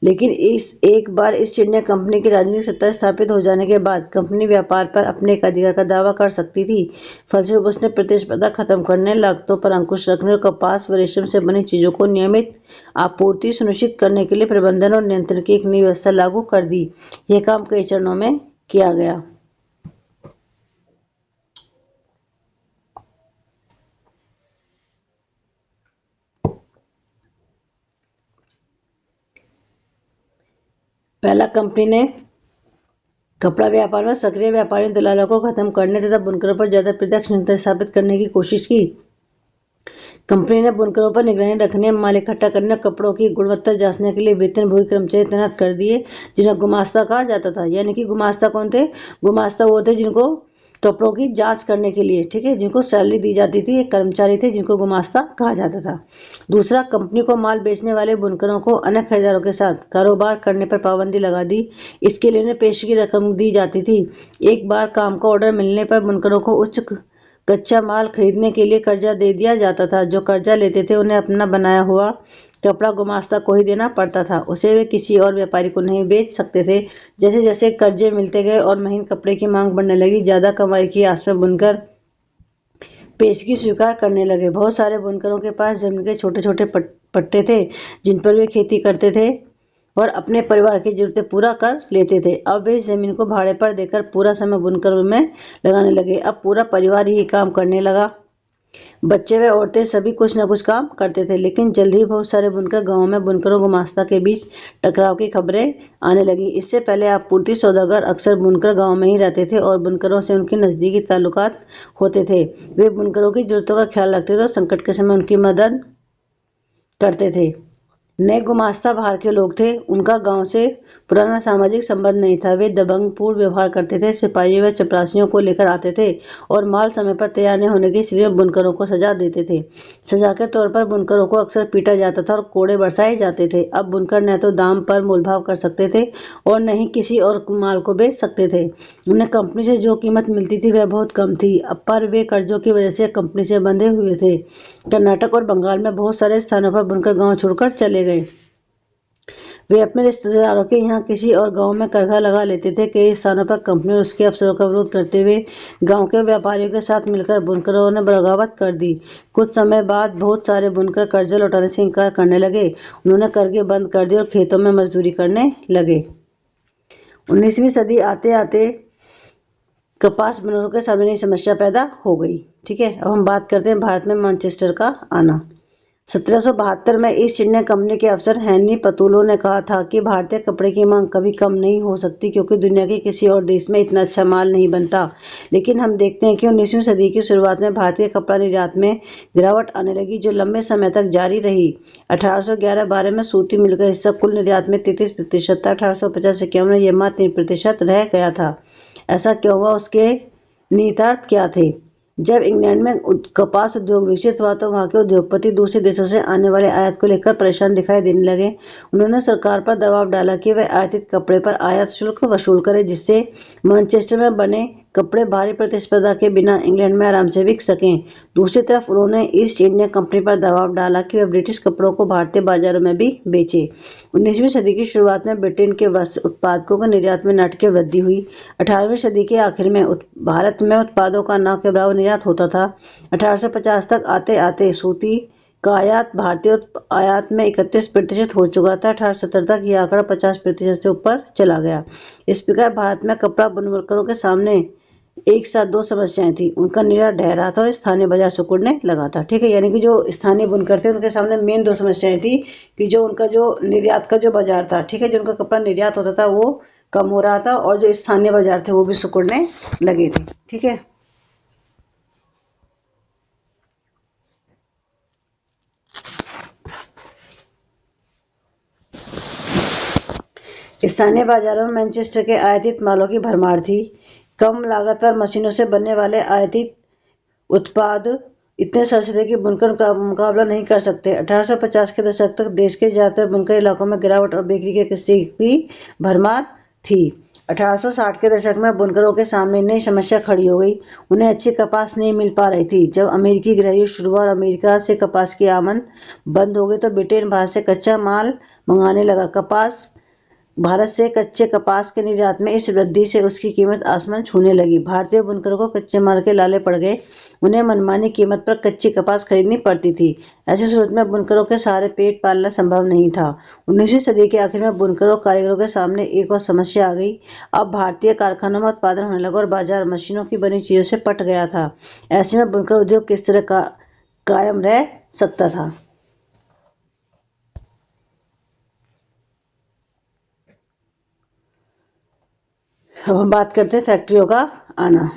लेकिन इस एक बार ईस्ट इंडिया कंपनी की राजनीतिक सत्ता स्थापित हो जाने के बाद कंपनी व्यापार पर अपने एक अधिकार का दावा कर सकती थी। फलस्वरूप उसने प्रतिस्पर्धा खत्म करने, लागतों पर अंकुश रखने और कपास व रेशम से बनी चीजों को नियमित आपूर्ति सुनिश्चित करने के लिए प्रबंधन और नियंत्रण की एक नई व्यवस्था लागू कर दी। यह काम कई चरणों में किया गया। पहला, कंपनी ने कपड़ा व्यापार में सक्रिय व्यापारी दलालों को खत्म करने तथा बुनकरों पर ज्यादा प्रत्यक्ष नियंत्रण स्थापित करने की कोशिश की। कंपनी ने बुनकरों पर निगरानी रखने, माल इकट्ठा करने और कपड़ों की गुणवत्ता जांचने के लिए वेतनभोगी कर्मचारी तैनात कर दिए, जिन्हें गुमास्ता कहा जाता था। यानी कि गुमास्ता कौन थे? गुमास्ता वो थे जिनको कपड़ों की जांच करने के लिए, ठीक है, जिनको सैलरी दी जाती थी, एक कर्मचारी थे जिनको गुमास्ता कहा जाता था। दूसरा, कंपनी को माल बेचने वाले बुनकरों को अन्य खरीदारों के साथ कारोबार करने पर पाबंदी लगा दी। इसके लिए उन्हें पेशगी रकम दी जाती थी। एक बार काम का ऑर्डर मिलने पर बुनकरों को उच्च कच्चा माल खरीदने के लिए कर्जा दे दिया जाता था। जो कर्जा लेते थे उन्हें अपना बनाया हुआ कपड़ा गुमास्ता को ही देना पड़ता था, उसे वे किसी और व्यापारी को नहीं बेच सकते थे। जैसे जैसे कर्जे मिलते गए और महीन कपड़े की मांग बढ़ने लगी, ज्यादा कमाई की आस में बुनकर पेशगी स्वीकार करने लगे। बहुत सारे बुनकरों के पास जमीन के छोटे छोटे पट्टे थे जिन पर वे खेती करते थे और अपने परिवार की जरूरतें पूरा कर लेते थे। अब वे इस जमीन को भाड़े पर देकर पूरा समय बुनकर में लगाने लगे। अब पूरा परिवार ही काम करने लगा। बच्चे व औरतें सभी कुछ न कुछ काम करते थे। लेकिन जल्द ही बहुत सारे बुनकर गांवों में बुनकरों गुमास्ता के बीच टकराव की खबरें आने लगी। इससे पहले आपूर्ति सौदागर अक्सर बुनकर गांव में ही रहते थे और बुनकरों से उनके नजदीकी ताल्लुकात होते थे। वे बुनकरों की जरूरतों का ख्याल रखते थे और संकट के समय उनकी मदद करते थे। नए गुमास्ता बाहर के लोग थे। उनका गांव से पुराना सामाजिक संबंध नहीं था। वे दबंगपूर्ण व्यवहार करते थे, सिपाहियों व चपरासियों को लेकर आते थे और माल समय पर तैयार नहीं होने की स्थिति में बुनकरों को सजा देते थे। सजा के तौर पर बुनकरों को अक्सर पीटा जाता था और कोड़े बरसाए जाते थे। अब बुनकर न तो दाम पर मोलभाव कर सकते थे और न ही किसी और माल को बेच सकते थे। उन्हें कंपनी से जो कीमत मिलती थी वह बहुत कम थी। अब पर वे कर्जों की वजह से कंपनी से बंधे हुए थे। कर्नाटक और बंगाल में बहुत सारे स्थानों पर बुनकर गांव छोड़कर चले गए। वे अपने रिश्तेदारों के यहाँ किसी और गांव में करघा लगा लेते थे। कई स्थानों पर कंपनी और उसके अफसरों का विरोध करते हुए गांव के व्यापारियों के साथ मिलकर बुनकरों ने बगावत कर दी। कुछ समय बाद बहुत सारे बुनकर कर्जा लौटाने से इनकार करने लगे। उन्होंने करघे बंद कर दिए और खेतों में मजदूरी करने लगे। 19वीं सदी आते आते कपास बुनकरों के सामने नई समस्या पैदा हो गई। ठीक है, अब हम बात करते हैं भारत में मैनचेस्टर का आना। 1772 में ईस्ट इंडिया कंपनी के अफसर हेनरी पतुलो ने कहा था कि भारतीय कपड़े की मांग कभी कम नहीं हो सकती क्योंकि दुनिया के किसी और देश में इतना अच्छा माल नहीं बनता। लेकिन हम देखते हैं कि 19वीं सदी की शुरुआत में भारतीय कपड़ा निर्यात में गिरावट आने लगी, जो लंबे समय तक जारी रही। 1811-12 में सूती मिल का हिस्सा कुल निर्यात में 33% था। 1850-51 में यह मात्र 3% रह गया था। ऐसा क्यों हुआ? उसके निहितार्थ क्या थे? जब इंग्लैंड में कपास उद्योग विकसित हुआ तो वहां के उद्योगपति दूसरे देशों से आने वाले आयात को लेकर परेशान दिखाई देने लगे। उन्होंने सरकार पर दबाव डाला कि वह आयातित कपड़े पर आयात शुल्क वसूल करे, जिससे मैनचेस्टर में बने कपड़े भारी प्रतिस्पर्धा के बिना इंग्लैंड में आराम से बिक सकें। दूसरी तरफ उन्होंने ईस्ट इंडिया कंपनी पर दबाव डाला कि वह ब्रिटिश कपड़ों को भारतीय बाजारों में भी बेचे। 19वीं सदी की शुरुआत में ब्रिटेन के वस्त्र उत्पादकों के निर्यात में नाटकीय वृद्धि हुई। 18वीं सदी के आखिर में भारत में उत्पादों का न के बराबर निर्यात होता था। 1850 तक आते आते सूती का आयात भारतीय आयात में 31% हो चुका था। 1870 तक यह आंकड़ा 50% से ऊपर चला गया। इस प्रकार भारत में कपड़ा बुनकरों के सामने एक साथ दो समस्याएं थी। उनका निर्यात ढह रहा था और स्थानीय बाजार सिकुड़ने लगा था। ठीक है, यानी कि जो स्थानीय बुनकर थे उनके सामने मेन दो समस्याएं थी कि जो उनका जो निर्यात का जो बाजार था, ठीक है, जो उनका कपड़ा निर्यात होता था वो कम हो रहा था और जो स्थानीय बाजार थे वो भी सिकुड़ने लगे थे। ठीक है, स्थानीय बाजारों में मैनचेस्टर के आयातित मालों की भरमार थी। कम लागत पर मशीनों से बनने वाले आयातित उत्पाद इतने सस्ते थे कि बुनकर का मुकाबला नहीं कर सकते। 1850 के दशक तक देश के ज्यादातर बुनकर इलाकों में गिरावट और बिक्री के किस्से की भरमार थी। 1860 के दशक में बुनकरों के सामने नई समस्या खड़ी हो गई। उन्हें अच्छी कपास नहीं मिल पा रही थी। जब अमेरिकी गृहयुद्ध शुरू हुआ और अमेरिका से कपास की आमद बंद हो गई तो ब्रिटेन भारत से कच्चा माल मंगाने लगा। भारत से कच्चे कपास के निर्यात में इस वृद्धि से उसकी कीमत आसमान छूने लगी। भारतीय बुनकरों को कच्चे माल के लाले पड़ गए। उन्हें मनमानी कीमत पर कच्ची कपास खरीदनी पड़ती थी। ऐसी सूरत में बुनकरों के सारे पेट पालना संभव नहीं था। 19वीं सदी के आखिर में बुनकरों कारीगरों के सामने एक और समस्या आ गई। अब भारतीय कारखानों में उत्पादन होने लगा और बाजार मशीनों की बनी चीजों से पट गया था। ऐसे में बुनकर उद्योग किस तरह का कायम रह सकता था? अब हम बात करते हैं फैक्ट्रियों का आना।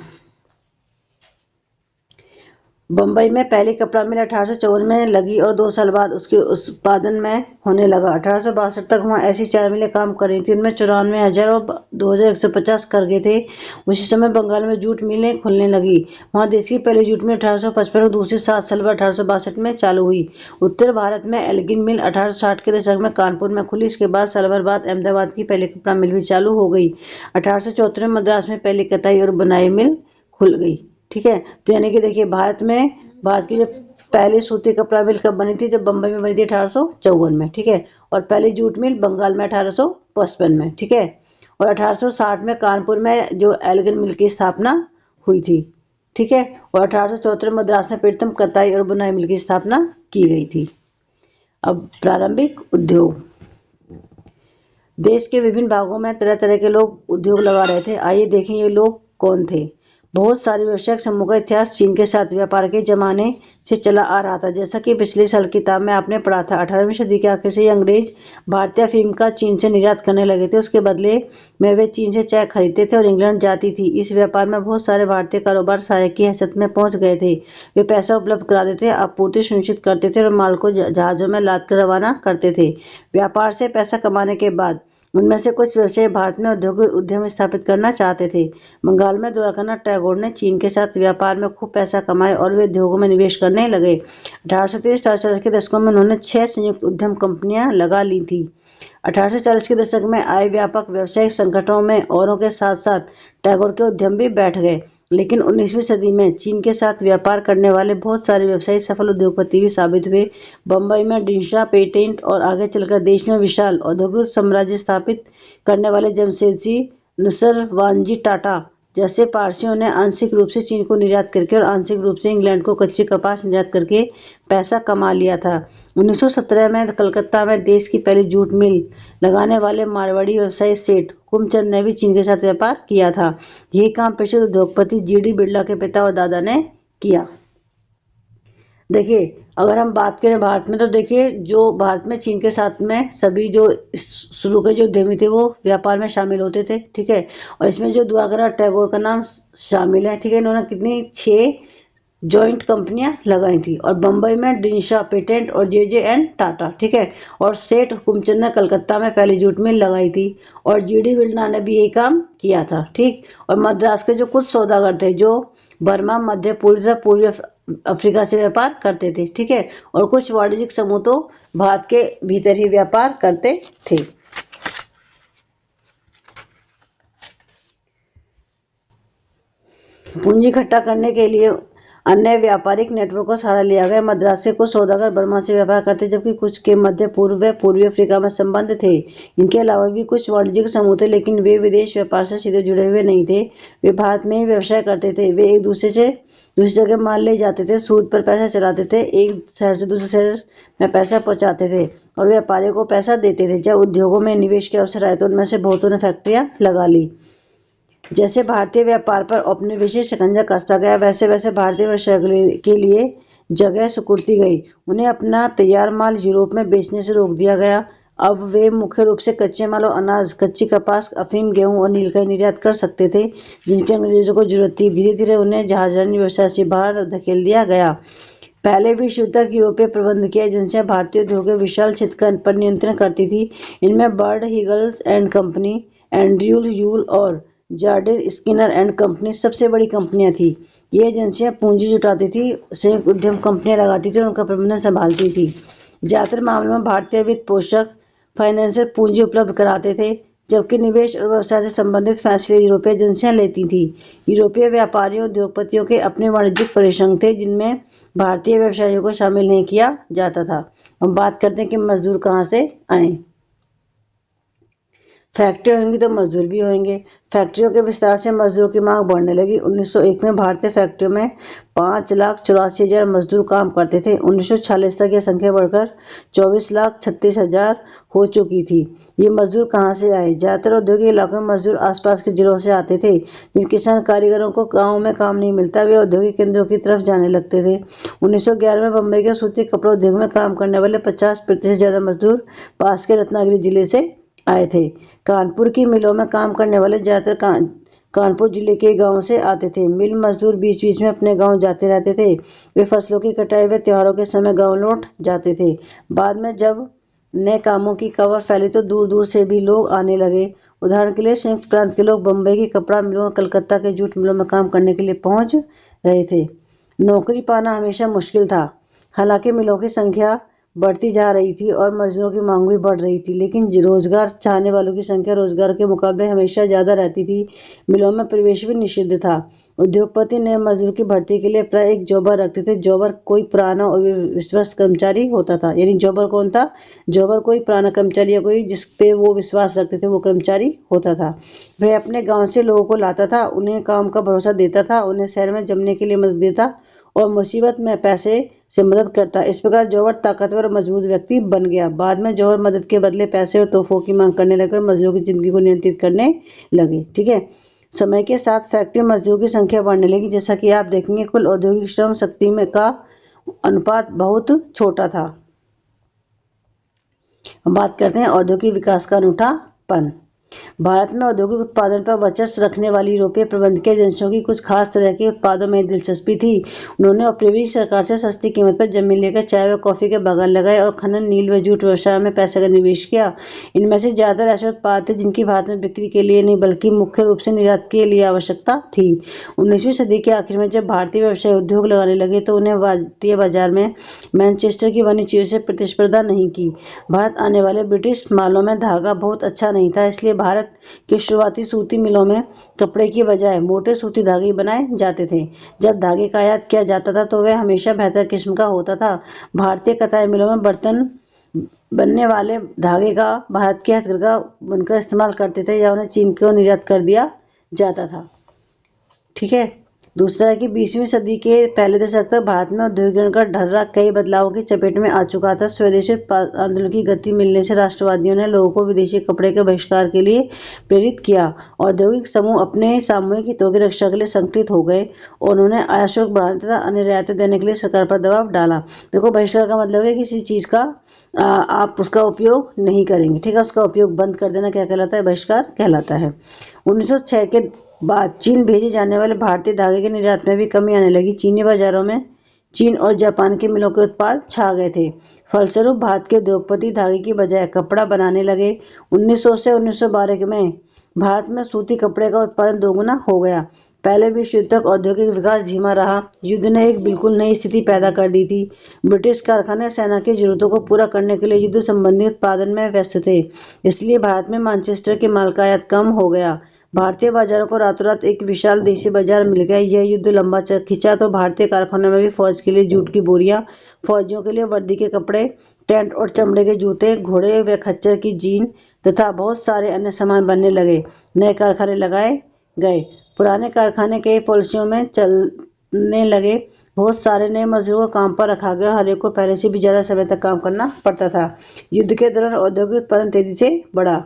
बम्बई में पहली कपड़ा मिल 1854 में लगी और 2 साल बाद उसके उत्पादन में होने लगा। 1862 तक वहाँ ऐसी 4 मिलें काम कर रही थी। उनमें 94,000 और 2,150 करघे थे। उसी समय बंगाल में जूट मिलें खुलने लगी। वहाँ देश की पहली जूट मिल 1855 और दूसरी 7 साल बाद 1862 में चालू हुई। उत्तर भारत में एल्गिन मिल 1860 के दशक में कानपुर में खुली। इसके बाद साल भर बाद अहमदाबाद की पहली कपड़ा मिल भी चालू हो गई। 1874 में मद्रास में पहली कताई और बुनाई मिल खुल गई। ठीक है, तो यानी कि देखिए भारत की जो पहली सूती कपड़ा मिल कब बनी थी? जब बम्बई में बनी थी 1854 में। ठीक है, और पहली जूट मिल बंगाल में 1855 में। ठीक है, और 1860 में कानपुर में जो एल्गिन मिल की स्थापना हुई थी। ठीक है, और 1874 में मद्रास में प्रथम कताई और बुनाई मिल की स्थापना की गई थी। अब प्रारंभिक उद्योग। देश के विभिन्न भागों में तरह तरह के लोग उद्योग लगा रहे थे। आइए देखें ये लोग कौन थे। बहुत सारे व्यावसायिक समूह का इतिहास चीन के साथ व्यापार के जमाने से चला आ रहा था। जैसा कि पिछले साल किताब में आपने पढ़ा था, 18वीं सदी के आखिर से ही अंग्रेज भारतीय अफीम का चीन से निर्यात करने लगे थे। उसके बदले में वे चीन से चाय खरीदते थे और इंग्लैंड जाती थी। इस व्यापार में बहुत सारे भारतीय कारोबार सहायक की हैसियत में पहुंच गए थे। वे पैसा उपलब्ध कराते थे, आपूर्ति सुनिश्चित करते थे और माल को जहाजों में लाद कर रवाना करते थे। व्यापार से पैसा कमाने के बाद उनमें से कुछ व्यवसायी भारत में औद्योगिक उद्यम स्थापित करना चाहते थे। बंगाल में द्वारकानाथ टैगोर ने चीन के साथ व्यापार में खूब पैसा कमाया और वे उद्योगों में निवेश करने लगे। 1830-1840 के दशकों में उन्होंने 6 संयुक्त उद्यम कंपनियां लगा ली थी। 1840 के दशक में आए व्यापक व्यावसायिक संकटों में औरों के साथ साथ टैगोर के उद्यम भी बैठ गए। लेकिन 19वीं सदी में चीन के साथ व्यापार करने वाले बहुत सारे व्यवसायी सफल उद्योगपति भी साबित हुए। बम्बई में डिंशा पेटेंट और आगे चलकर देश में विशाल औद्योगिक साम्राज्य स्थापित करने वाले जमशेदजी नुसरवानजी टाटा जैसे पारसियों ने आंशिक रूप से चीन को निर्यात करके और आंशिक रूप से इंग्लैंड को कच्ची कपास निर्यात करके पैसा कमा लिया था। 1917 में कलकत्ता में देश की पहली जूट मिल लगाने वाले मारवाड़ी व्यवसायी सेठ हुकुमचंद ने भी चीन के साथ व्यापार किया था। यही काम प्रसिद्ध उद्योगपति जीडी बिरला के पिता और दादा ने किया। देखिए, अगर हम बात करें भारत में, तो देखिए जो भारत में चीन के साथ में सभी जो शुरू के जो उद्यमी थे वो व्यापार में शामिल होते थे, ठीक है। और इसमें जो द्वारकानाथ टैगोर का नाम शामिल है, ठीक है। इन्होंने कितनी 6 जॉइंट कंपनियां लगाई थी और बम्बई में डिंशा पेटेंट और जे.जे.एन. टाटा, ठीक है। और सेठ हुकुमचंद ने कलकत्ता में पहली जूट मिल लगाई थी और जीडी बिरला ने भी यही काम किया था, ठीक। और मद्रास के जो कुछ सौदागर थे जो बर्मा, मध्य पूर्व तथा पूर्वी अफ्रीका से व्यापार करते थे, ठीक है। और कुछ वाणिज्यिक समूह तो भारत के भीतर ही व्यापार करते थे। पूंजी इकट्ठा करने के लिए अन्य व्यापारिक नेटवर्क का सहारा लिया गया। मद्रास से कुछ सौदागर बर्मा से व्यापार करते, जबकि कुछ के मध्य पूर्व व पूर्वी अफ्रीका में संबंध थे। इनके अलावा भी कुछ वाणिज्यिक समूह थे, लेकिन वे विदेश व्यापार से सीधे जुड़े हुए नहीं थे। वे भारत में ही व्यवसाय करते थे। वे एक दूसरे से दूसरी जगह माल ले जाते थे, सूद पर पैसा चलाते थे, एक शहर से दूसरे शहर में पैसा पहुंचाते थे और व्यापारियों को पैसा देते थे। जब उद्योगों में निवेश के अवसर आए तो उनमें से बहुतों ने फैक्ट्रियां लगा ली। जैसे भारतीय व्यापार पर औपनिवेशिक शिकंजा कसता गया, वैसे वैसे भारतीय व्यवसाय के लिए जगह सुकुड़ती गई। उन्हें अपना तैयार माल यूरोप में बेचने से रोक दिया गया। अब वे मुख्य रूप से कच्चे माल और अनाज, कच्ची कपास, अफीम, गेहूं और नील का निर्यात कर सकते थे, जिनकी अंग्रेजों को जरूरत थी। धीरे धीरे उन्हें जहाजरानी व्यवसाय से बाहर धकेल दिया गया। पहले विश्व युद्ध तक यूरोपीय प्रबंधकीय एजेंसियां भारतीय उद्योग के विशाल क्षेत्र पर नियंत्रण करती थी। इनमें बर्ड हिगल्स एंड कंपनी, एंड्रयूल यूल और जार्डिन स्किनर एंड कंपनी सबसे बड़ी कंपनियां थी। ये एजेंसियां पूंजी जुटाती थी, संयुक्त उद्यम कंपनियां लगाती थी और उनका प्रबंधन संभालती थी। ज्यादातर मामलों में भारतीय वित्त पोषक फाइनेंशियल पूंजी उपलब्ध कराते थे, जबकि निवेश और व्यवसाय से संबंधित फैसले यूरोपीय एजेंसियां लेती थी। यूरोपीय व्यापारियों उद्योगपतियों के अपने वाणिज्यिक परिसंघ थे, जिनमें भारतीय व्यवसायियों को शामिल नहीं किया जाता था। हम बात करते हैं कि मजदूर कहाँ से आए। फैक्ट्री होंगी तो मजदूर भी होंगे। फैक्ट्रियों के विस्तार से मजदूरों की मांग बढ़ने लगी। 1901 में भारतीय फैक्ट्रियों में 5,84,000 मजदूर काम करते थे। 1946 तक यह संख्या बढ़कर 24,36,000 हो चुकी थी। ये मजदूर कहाँ से आए? ज्यादातर औद्योगिक इलाकों में मजदूर आसपास के जिलों से आते थे। जिन किसान कारीगरों को गाँव में काम नहीं मिलता, वे औद्योगिक केंद्रों की तरफ जाने लगते थे। 1911 में बम्बई के सूती कपड़ा उद्योग में काम करने वाले 50% ज्यादा मजदूर पास के रत्नागिरी जिले से आए थे। कानपुर की मिलों में काम करने वाले ज्यादातर कानपुर जिले के गांव से आते थे। मिल मजदूर बीच बीच में अपने गांव जाते रहते थे। वे फसलों की कटाई व त्योहारों के समय गांव लौट जाते थे। बाद में जब नए कामों की खबर फैली तो दूर दूर से भी लोग आने लगे। उदाहरण के लिए संयुक्त प्रांत के लोग बम्बई की कपड़ा मिलों और कलकत्ता के जूट मिलों में काम करने के लिए पहुंच रहे थे। नौकरी पाना हमेशा मुश्किल था। हालांकि मिलों की संख्या बढ़ती जा रही थी और मजदूरों की मांग भी बढ़ रही थी, लेकिन रोजगार चाहने वालों की संख्या रोजगार के मुकाबले हमेशा ज्यादा रहती थी। मिलों में प्रवेश भी निषिद्ध था। उद्योगपति नए मजदूर की भर्ती के लिए प्राय एक जॉबर रखते थे। जॉबर कोई पुराना और विश्वस्त कर्मचारी होता था। यानी जॉबर कौन था? जॉबर कोई पुराना कर्मचारी या कोई जिस पे वो विश्वास रखते थे, वो कर्मचारी होता था। वह अपने गाँव से लोगों को लाता था, उन्हें काम का भरोसा देता था, उन्हें शहर में जमने के लिए मदद देता और मुसीबत में पैसे से मदद करता। इस प्रकार जौहर ताकतवर और मजबूत व्यक्ति बन गया। बाद में जौहर मदद के बदले पैसे और तोहफों की मांग करने लगे और मजदूरों की जिंदगी को नियंत्रित करने लगे, ठीक है। समय के साथ फैक्ट्री मजदूरों की संख्या बढ़ने लगी। जैसा कि आप देखेंगे, कुल औद्योगिक श्रम शक्ति में का अनुपात बहुत छोटा था। अब बात करते हैं औद्योगिक विकास का अनूठापन। भारत में औद्योगिक उत्पादन पर वर्चस्व रखने वाली यूरोपीय प्रबंधकीय एजेंसियों की कुछ खास तरह के उत्पादों में दिलचस्पी थी। उन्होंने अपनी सरकार से सस्ती कीमत पर जमीन लेकर चाय व कॉफी के बागान लगाए और खनन, नील व जूट व्यवसाय में पैसे का निवेश किया। इनमें से ज्यादातर ऐसे उत्पाद थे जिनकी भारत में बिक्री के लिए नहीं बल्कि मुख्य रूप से निर्यात के लिए आवश्यकता थी। 19वीं सदी के आखिर में जब भारतीय व्यवसाय उद्योग लगाने लगे तो उन्हें भारतीय बाजार में मैनचेस्टर की बनी चीजों से प्रतिस्पर्धा नहीं की। भारत आने वाले ब्रिटिश मालों में धागा बहुत अच्छा नहीं था, इसलिए भारत के शुरुआती सूती मिलों में कपड़े की बजाय मोटे सूती धागे बनाए जाते थे। जब धागे का आयात किया जाता था तो वह हमेशा बेहतर किस्म का होता था। भारतीय कताई मिलों में बर्तन बनने वाले धागे का भारत के हथकरघा बनकर इस्तेमाल करते थे या उन्हें चीन को निर्यात कर दिया जाता था। ठीक है। दूसरा है कि 20वीं सदी के पहले दशक तक भारत में औद्योगिकरण का ढर्रा कई बदलावों की चपेट में आ चुका था। स्वदेशी आंदोलन की गति मिलने से राष्ट्रवादियों ने लोगों को विदेशी कपड़े के बहिष्कार के लिए प्रेरित किया। औद्योगिक समूह अपने सामूहिक हितों की रक्षा के लिए संगठित हो गए और उन्होंने आयात शुल्क बढ़ाने तथा अन्य रियायतें देने के लिए सरकार पर दबाव डाला। देखो, बहिष्कार का मतलब है किसी चीज का आप उसका उपयोग नहीं करेंगे। ठीक है, उसका उपयोग बंद कर देना क्या कहलाता है? बहिष्कार कहलाता है। 1906 के बाद चीन भेजे जाने वाले भारतीय धागे के निर्यात में भी कमी आने लगी। चीनी बाजारों में चीन और जापान के मिलों के उत्पाद छा गए थे। फलस्वरूप भारत के उद्योगपति धागे की बजाय कपड़ा बनाने लगे। 1900 से 1912 में भारत में सूती कपड़े का उत्पादन दोगुना हो गया। पहले विश्व युद्ध तक औद्योगिक विकास धीमा रहा। युद्ध ने एक बिल्कुल नई स्थिति पैदा कर दी थी। ब्रिटिश कारखाने सेना की जरूरतों को पूरा करने के लिए युद्ध संबंधी उत्पादन में व्यस्त थे, इसलिए भारत में मैनचेस्टर के माल का आयात कम हो गया। भारतीय बाजारों को रातों रात एक विशाल देशी बाजार मिल गया। यह युद्ध लंबा खिंचा तो भारतीय कारखानों में भी फौज के लिए जूट की बोरियां, फौजियों के लिए वर्दी के कपड़े, टेंट और चमड़े के जूते, घोड़े व खच्चर की जीन तथा बहुत सारे अन्य सामान बनने लगे। नए कारखाने लगाए गए। पुराने कारखाने कई पॉलिसियों में चलने लगे। बहुत सारे नए मजदूरों को काम पर रखा गया। हर एक को पहले से भी ज्यादा समय तक काम करना पड़ता था। युद्ध के दौरान औद्योगिक उत्पादन तेजी से बढ़ा।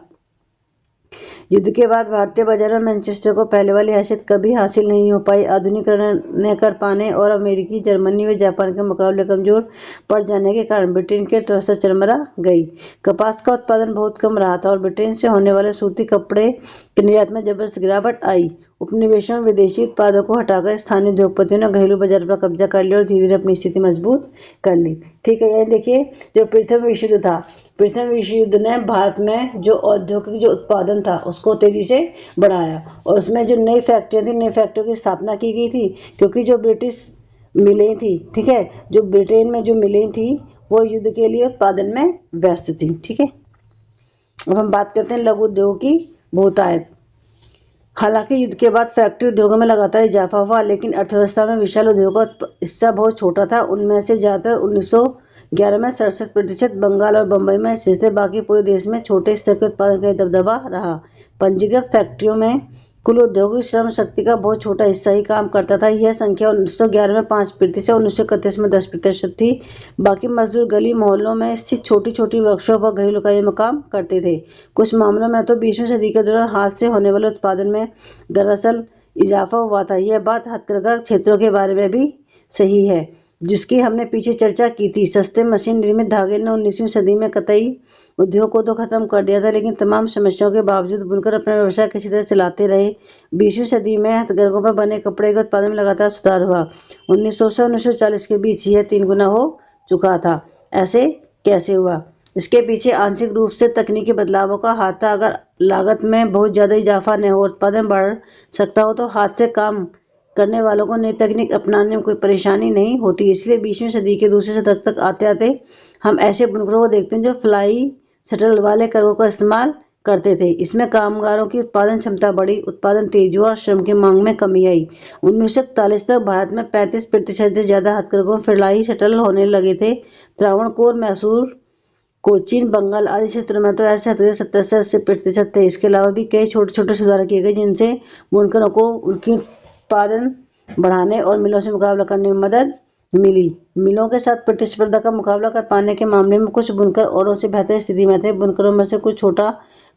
युद्ध के बाद भारतीय बाजार में मैनचेस्टर को पहले वाली हैसियत कभी हासिल नहीं हो पाई। आधुनिकीकरण न कर पाने और अमेरिकी, जर्मनी व जापान के मुकाबले कमजोर पड़ जाने के कारण ब्रिटेन की अर्थव्यवस्था चरमरा गई। कपास का उत्पादन बहुत कम रहा था और ब्रिटेन से होने वाले सूती कपड़े के निर्यात में जबरदस्त गिरावट आई। उपनिवेशों में विदेशी उत्पादों को हटाकर स्थानीय उद्योगपतियों ने घरेलू बाजार पर कब्जा कर लिया और धीरे धीरे अपनी स्थिति मजबूत कर ली। ठीक है, ये देखिए, जो प्रथम विश्व युद्ध था, प्रथम विश्व युद्ध ने भारत में जो औद्योगिक जो उत्पादन था उसको तेजी से बढ़ाया और उसमें जो नई फैक्ट्रियां थी, नई फैक्ट्रियों की स्थापना की गई थी, क्योंकि जो ब्रिटिश मिलें थी, ठीक है, जो ब्रिटेन में जो मिलें थी वो युद्ध के लिए उत्पादन में व्यस्त थी। ठीक है, अब हम बात करते हैं लघु उद्योग की बहुतायत। हालांकि युद्ध के बाद फैक्ट्री उद्योगों में लगातार इजाफा हुआ, लेकिन अर्थव्यवस्था में विशाल उद्योगों का हिस्सा बहुत छोटा था। उनमें से ज्यादातर 1911 में 67% बंगाल और बंबई में स्थित थे। बाकी पूरे देश में छोटे स्तर के उत्पादन का दबदबा रहा। पंजीकृत फैक्ट्रियों में कुल औद्योगिक श्रम शक्ति का बहुत छोटा हिस्सा ही काम करता था। यह संख्या 1911 में 5% और 1931 में 10% थी। बाकी मजदूर गली मोहल्लों में स्थित छोटी छोटी वर्कशॉप और घरेलू इकाइयों में काम करते थे। कुछ मामलों में तो 20वीं सदी के दौरान हाथ से होने वाले उत्पादन में दरअसल इजाफा हुआ था। यह बात हथकरघा क्षेत्रों के बारे में भी सही है, जिसकी हमने पीछे चर्चा की थी। सस्ते मशीन निर्मित धागे ने 19वीं सदी में कतई उद्योग को तो खत्म कर दिया था, लेकिन तमाम समस्याओं के बावजूद बुनकर अपना व्यवसाय किसी तरह चलाते रहे। 20वीं सदी में हथकरघों पर बने कपड़े के उत्पादन में लगातार सुधार हुआ। 1900 से 1940 के बीच यह 3 गुना हो चुका था। ऐसे कैसे हुआ? इसके पीछे आंशिक रूप से तकनीकी बदलावों का हाथ था। अगर लागत में बहुत ज़्यादा इजाफा न हो, उत्पादन बढ़ सकता हो, तो हाथ से काम करने वालों को नई तकनीक अपनाने में कोई परेशानी नहीं होती। इसलिए 20वीं सदी के दूसरे शतक तक आते आते हम ऐसे बुनकरों को देखते हैं जो फ्लाई शटल वाले करघों का इस्तेमाल करते थे। इसमें कामगारों की उत्पादन क्षमता बढ़ी, उत्पादन तेज हुआ और श्रम की मांग में कमी आई। 1941 तक भारत में 35% से ज्यादा हथकरघों फ्लाई शटल होने लगे थे। त्रावणकोर, मैसूर, कोचीन, बंगाल आदि क्षेत्रों में तो ऐसे हथकरघे 70 से 80% थे। इसके अलावा भी कई छोटे छोटे सुधार किए गए, जिनसे बुनकरों को उनकी उत्पादन बढ़ाने और मिलों से मुकाबला करने में मदद मिली। मिलों के साथ प्रतिस्पर्धा का मुकाबला कर पाने के मामले में कुछ बुनकर औरों से बेहतर स्थिति में थे। बुनकरों में से कुछ छोटा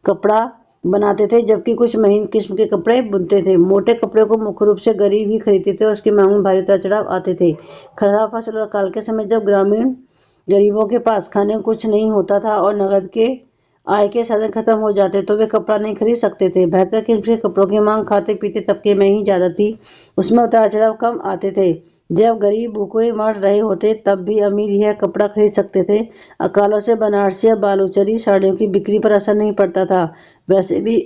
कपड़ा बनाते थे, जबकि कुछ महीन किस्म के कपड़े बुनते थे। मोटे कपड़े को मुख्य रूप से गरीब ही खरीदते थे और उसकी मांग में भारी उतार चढ़ाव आते थे। खराब फसल और काल के समय जब ग्रामीण गरीबों के पास खाने को कुछ नहीं होता था और नगद के आय के साधन खत्म हो जाते तो वे कपड़ा नहीं खरीद सकते थे। बेहतर किस्म के कपड़ों की मांग खाते पीते तबके में ही ज्यादा थी, उसमें उतार चढ़ाव कम आते थे। जब गरीब भूखे मर रहे होते तब भी अमीर यह कपड़ा खरीद सकते थे। अकालों से बनारसी या बालूचरी साड़ियों की बिक्री पर असर नहीं पड़ता था। वैसे भी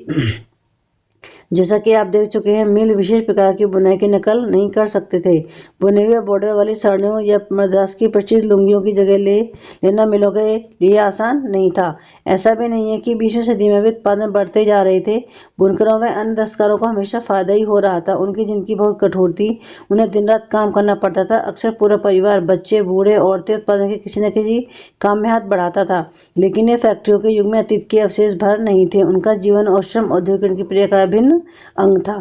जैसा कि आप देख चुके हैं, मिल विशेष प्रकार की बुनाई की नकल नहीं कर सकते थे। बुने हुए बॉर्डर वाली साड़ियों या मद्रास की प्रचलित लुंगियों की जगह लेना मिलों के लिए आसान नहीं था। ऐसा भी नहीं है कि 20वीं सदी में भी उत्पादन बढ़ते जा रहे थे। बुनकरों व अन्य दस्तकारों को हमेशा फायदा ही हो रहा था। उनकी जिंदगी बहुत कठोर थी, उन्हें दिन रात काम करना पड़ता था। अक्सर पूरा परिवार, बच्चे, बूढ़े, औरतें उत्पादन के किसी न किसी काम में हाथ बढ़ाता था। लेकिन ये फैक्ट्रियों के युग में अतीत के अवशेष भर नहीं थे। उनका जीवन और श्रम औद्योगिकरण की प्रक्रिया का भिन्न अंग था।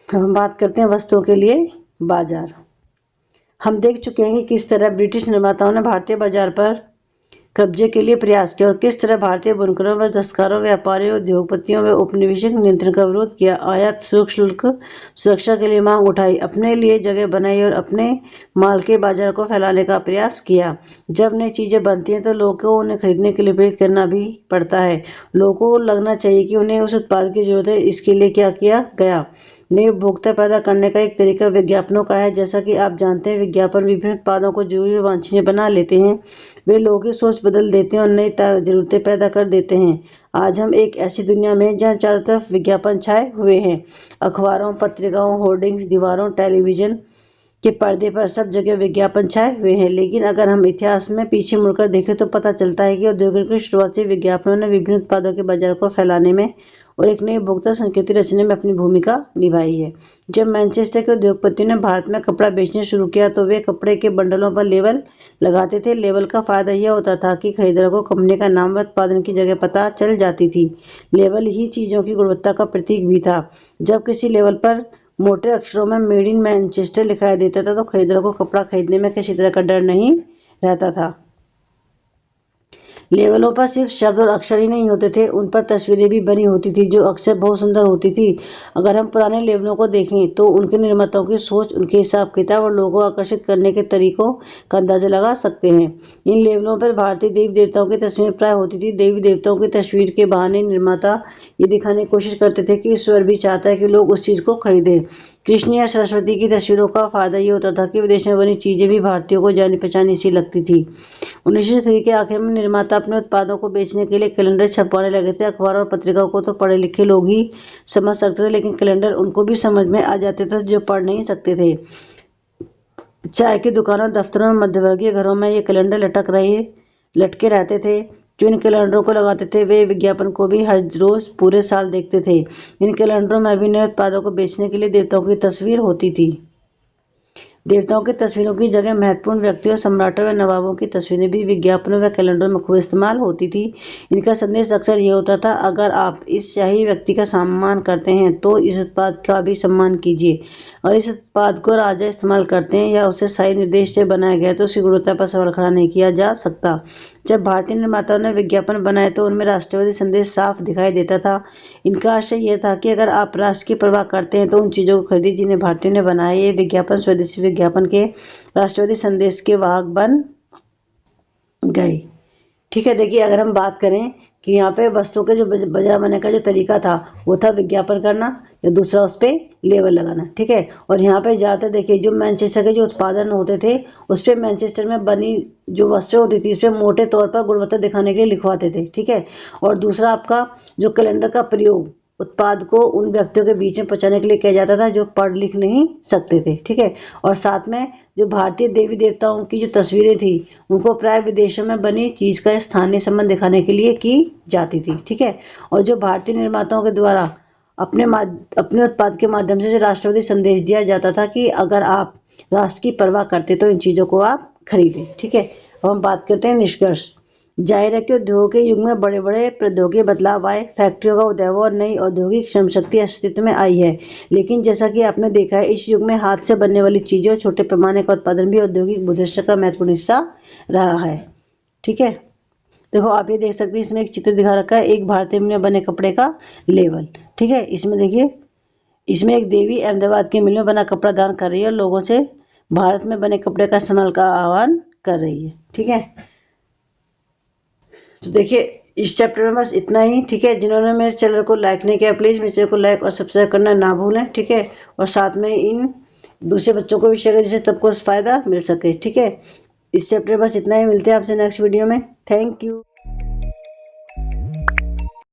अब हम बात करते हैं वस्तुओं के लिए बाजार। हम देख चुके हैं कि किस तरह ब्रिटिश निर्माताओं ने भारतीय बाजार पर कब्जे के लिए प्रयास किया और किस तरह भारतीय बुनकरों व दस्तकारों, व्यापारियों, उद्योगपतियों व उपनिवेशिक नियंत्रण का विरोध किया। आयात शुल्क सुरक्षा के लिए मांग उठाई, अपने लिए जगह बनाई और अपने माल के बाजार को फैलाने का प्रयास किया। जब नई चीजें बनती हैं तो लोगों को उन्हें खरीदने के लिए प्रेरित करना भी पड़ता है। लोगों को लगना चाहिए कि उन्हें उस उत्पाद की जरूरत है, इसके लिए क्या किया गया। नई उपभोक्ता पैदा करने का एक तरीका विज्ञापनों का है। जैसा कि आप जानते हैं, विज्ञापन विभिन्न उत्पादों को जरूरी और वांछनीय बना लेते हैं। वे लोगों की सोच बदल देते हैं और नई जरूरतें पैदा कर देते हैं। आज हम एक ऐसी दुनिया में हैं जहाँ चारों तरफ विज्ञापन छाए हुए हैं। अखबारों, पत्रिकाओं, होर्डिंग्स, दीवारों, टेलीविजन के पर्दे पर सब जगह विज्ञापन छाए हुए हैं। लेकिन अगर हम इतिहास में पीछे मुड़कर देखें तो पता चलता है कि औद्योगिक की शुरुआत से विज्ञापनों ने विभिन्न उत्पादों के बाजार को फैलाने में और एक नई उपभोक्ता संस्कृति रचने में अपनी भूमिका निभाई है। जब मैनचेस्टर के उद्योगपतियों ने भारत में कपड़ा बेचना शुरू किया तो वे कपड़े के बंडलों पर लेबल लगाते थे। लेबल का फायदा यह होता था कि खरीदार को कंपनी का नाम व उत्पादन की जगह पता चल जाती थी। लेबल ही चीजों की गुणवत्ता का प्रतीक भी था। जब किसी लेबल पर मोटे अक्षरों में मेड इन मैनचेस्टर लिखाया देता था तो खरीदार को कपड़ा खरीदने में किसी तरह का डर नहीं रहता था। लेबलों पर सिर्फ शब्द और अक्षर ही नहीं होते थे, उन पर तस्वीरें भी बनी होती थी जो अक्सर बहुत सुंदर होती थी। अगर हम पुराने लेबलों को देखें तो उनके निर्माताओं की सोच, उनके हिसाब किताब और लोगों को आकर्षित करने के तरीकों का अंदाजा लगा सकते हैं। इन लेबलों पर भारतीय देवी देवताओं की तस्वीरें प्राय होती थी। देवी देवताओं की तस्वीर के बहाने निर्माता ये दिखाने की कोशिश करते थे कि ईश्वर भी चाहता है कि लोग उस चीज को खरीदें। कृष्ण या सरस्वती की तस्वीरों का फायदा ये होता था कि विदेश में बनी चीजें भी भारतीयों को जानी पहचानी सी लगती थी। 19वीं सदी के आखिर में निर्माता अपने उत्पादों को बेचने के लिए कैलेंडर छपवाने लगे थे। अखबारों और पत्रिकाओं को तो पढ़े लिखे लोग ही समझ सकते थे, लेकिन कैलेंडर उनको भी समझ में आ जाते थे जो पढ़ नहीं सकते थे। चाय की दुकानों, दफ्तरों में, मध्यवर्गीय घरों में ये कैलेंडर लटके रहते थे। जो इन कैलेंडरों को लगाते थे वे विज्ञापन को भी हर रोज पूरे साल देखते थे। इन कैलेंडरों में भी नए उत्पादों को बेचने के लिए देवताओं की तस्वीर होती थी। देवताओं की तस्वीरों की जगह महत्वपूर्ण व्यक्तियों, सम्राटों व नवाबों की तस्वीरें भी विज्ञापनों व कैलेंडरों में खूब इस्तेमाल होती थी। इनका संदेश अक्सर ये होता था, अगर आप इस शाही व्यक्ति का सम्मान करते हैं तो इस उत्पाद का भी सम्मान कीजिए। और इस उत्पाद को राजा इस्तेमाल करते हैं या उसे शाही निर्देश से बनाया गया तो उसकी गुणवत्ता पर सवाल खड़ा नहीं किया जा सकता। जब भारतीय निर्माताओं ने विज्ञापन बनाए तो उनमें राष्ट्रवादी संदेश साफ दिखाई देता था। इनका आशय यह था कि अगर आप राष्ट्र की परवाह करते हैं तो उन चीज़ों को खरीदिए जिन्हें भारतीयों ने बनाया। ये विज्ञापन स्वदेशी विज्ञापन के राष्ट्रवादी संदेश के वाहक बन गए। ठीक है, देखिए अगर हम बात करें कि यहाँ पे वस्तुओं के जो बाजार बनाने का जो तरीका था वो था विज्ञापन करना या दूसरा उस पर लेबल लगाना। ठीक है, और यहाँ पे ज़्यादातर देखिए जो मैनचेस्टर के जो उत्पादन होते थे उस पर मैनचेस्टर में बनी जो वस्तुएं होती थी उस पर मोटे तौर पर गुणवत्ता दिखाने के लिए लिखवाते थे। ठीक है, और दूसरा आपका जो कैलेंडर का प्रयोग उत्पाद को उन व्यक्तियों के बीच में पहुंचाने के लिए किया जाता था जो पढ़ लिख नहीं सकते थे। ठीक है, और साथ में जो भारतीय देवी देवताओं की जो तस्वीरें थी उनको प्राय विदेशों में बनी चीज का स्थानीय संबंध दिखाने के लिए की जाती थी। ठीक है, और जो भारतीय निर्माताओं के द्वारा अपने उत्पाद के माध्यम से जो राष्ट्रवादी संदेश दिया जाता था कि अगर आप राष्ट्र की परवाह करते तो इन चीजों को आप खरीदें। ठीक है, अब हम बात करते हैं निष्कर्ष। जाहिर है कि उद्योग के युग में बड़े बड़े प्रौद्योगिक बदलाव आए, फैक्ट्रियों का उदय हुआ और नई औद्योगिक श्रम शक्ति अस्तित्व में आई है। लेकिन जैसा कि आपने देखा है, इस युग में हाथ से बनने वाली चीजें और छोटे पैमाने का उत्पादन भी औद्योगिक भूदृश्य का महत्वपूर्ण हिस्सा रहा है। ठीक है, देखो आप ये देख सकते हैं, इसमें एक चित्र दिखा रखा है एक भारतीय मिल में बने कपड़े का लेवल। ठीक है, इसमें देखिए, इसमें एक देवी अहमदाबाद की मिल में बना कपड़ा दान कर रही है और लोगों से भारत में बने कपड़े का इस्तेमाल का आह्वान कर रही है। ठीक है, तो देखिए इस चैप्टर में बस इतना ही। ठीक है, जिन्होंने मेरे चैनल को लाइक नहीं किया प्लीज़ मेरे चैनल को लाइक और सब्सक्राइब करना ना भूलें। ठीक है, और साथ में इन दूसरे बच्चों को भी शेयर करें जिससे सबको फ़ायदा मिल सके। ठीक है, इस चैप्टर में बस इतना ही। मिलते हैं आपसे नेक्स्ट वीडियो में। Thank you.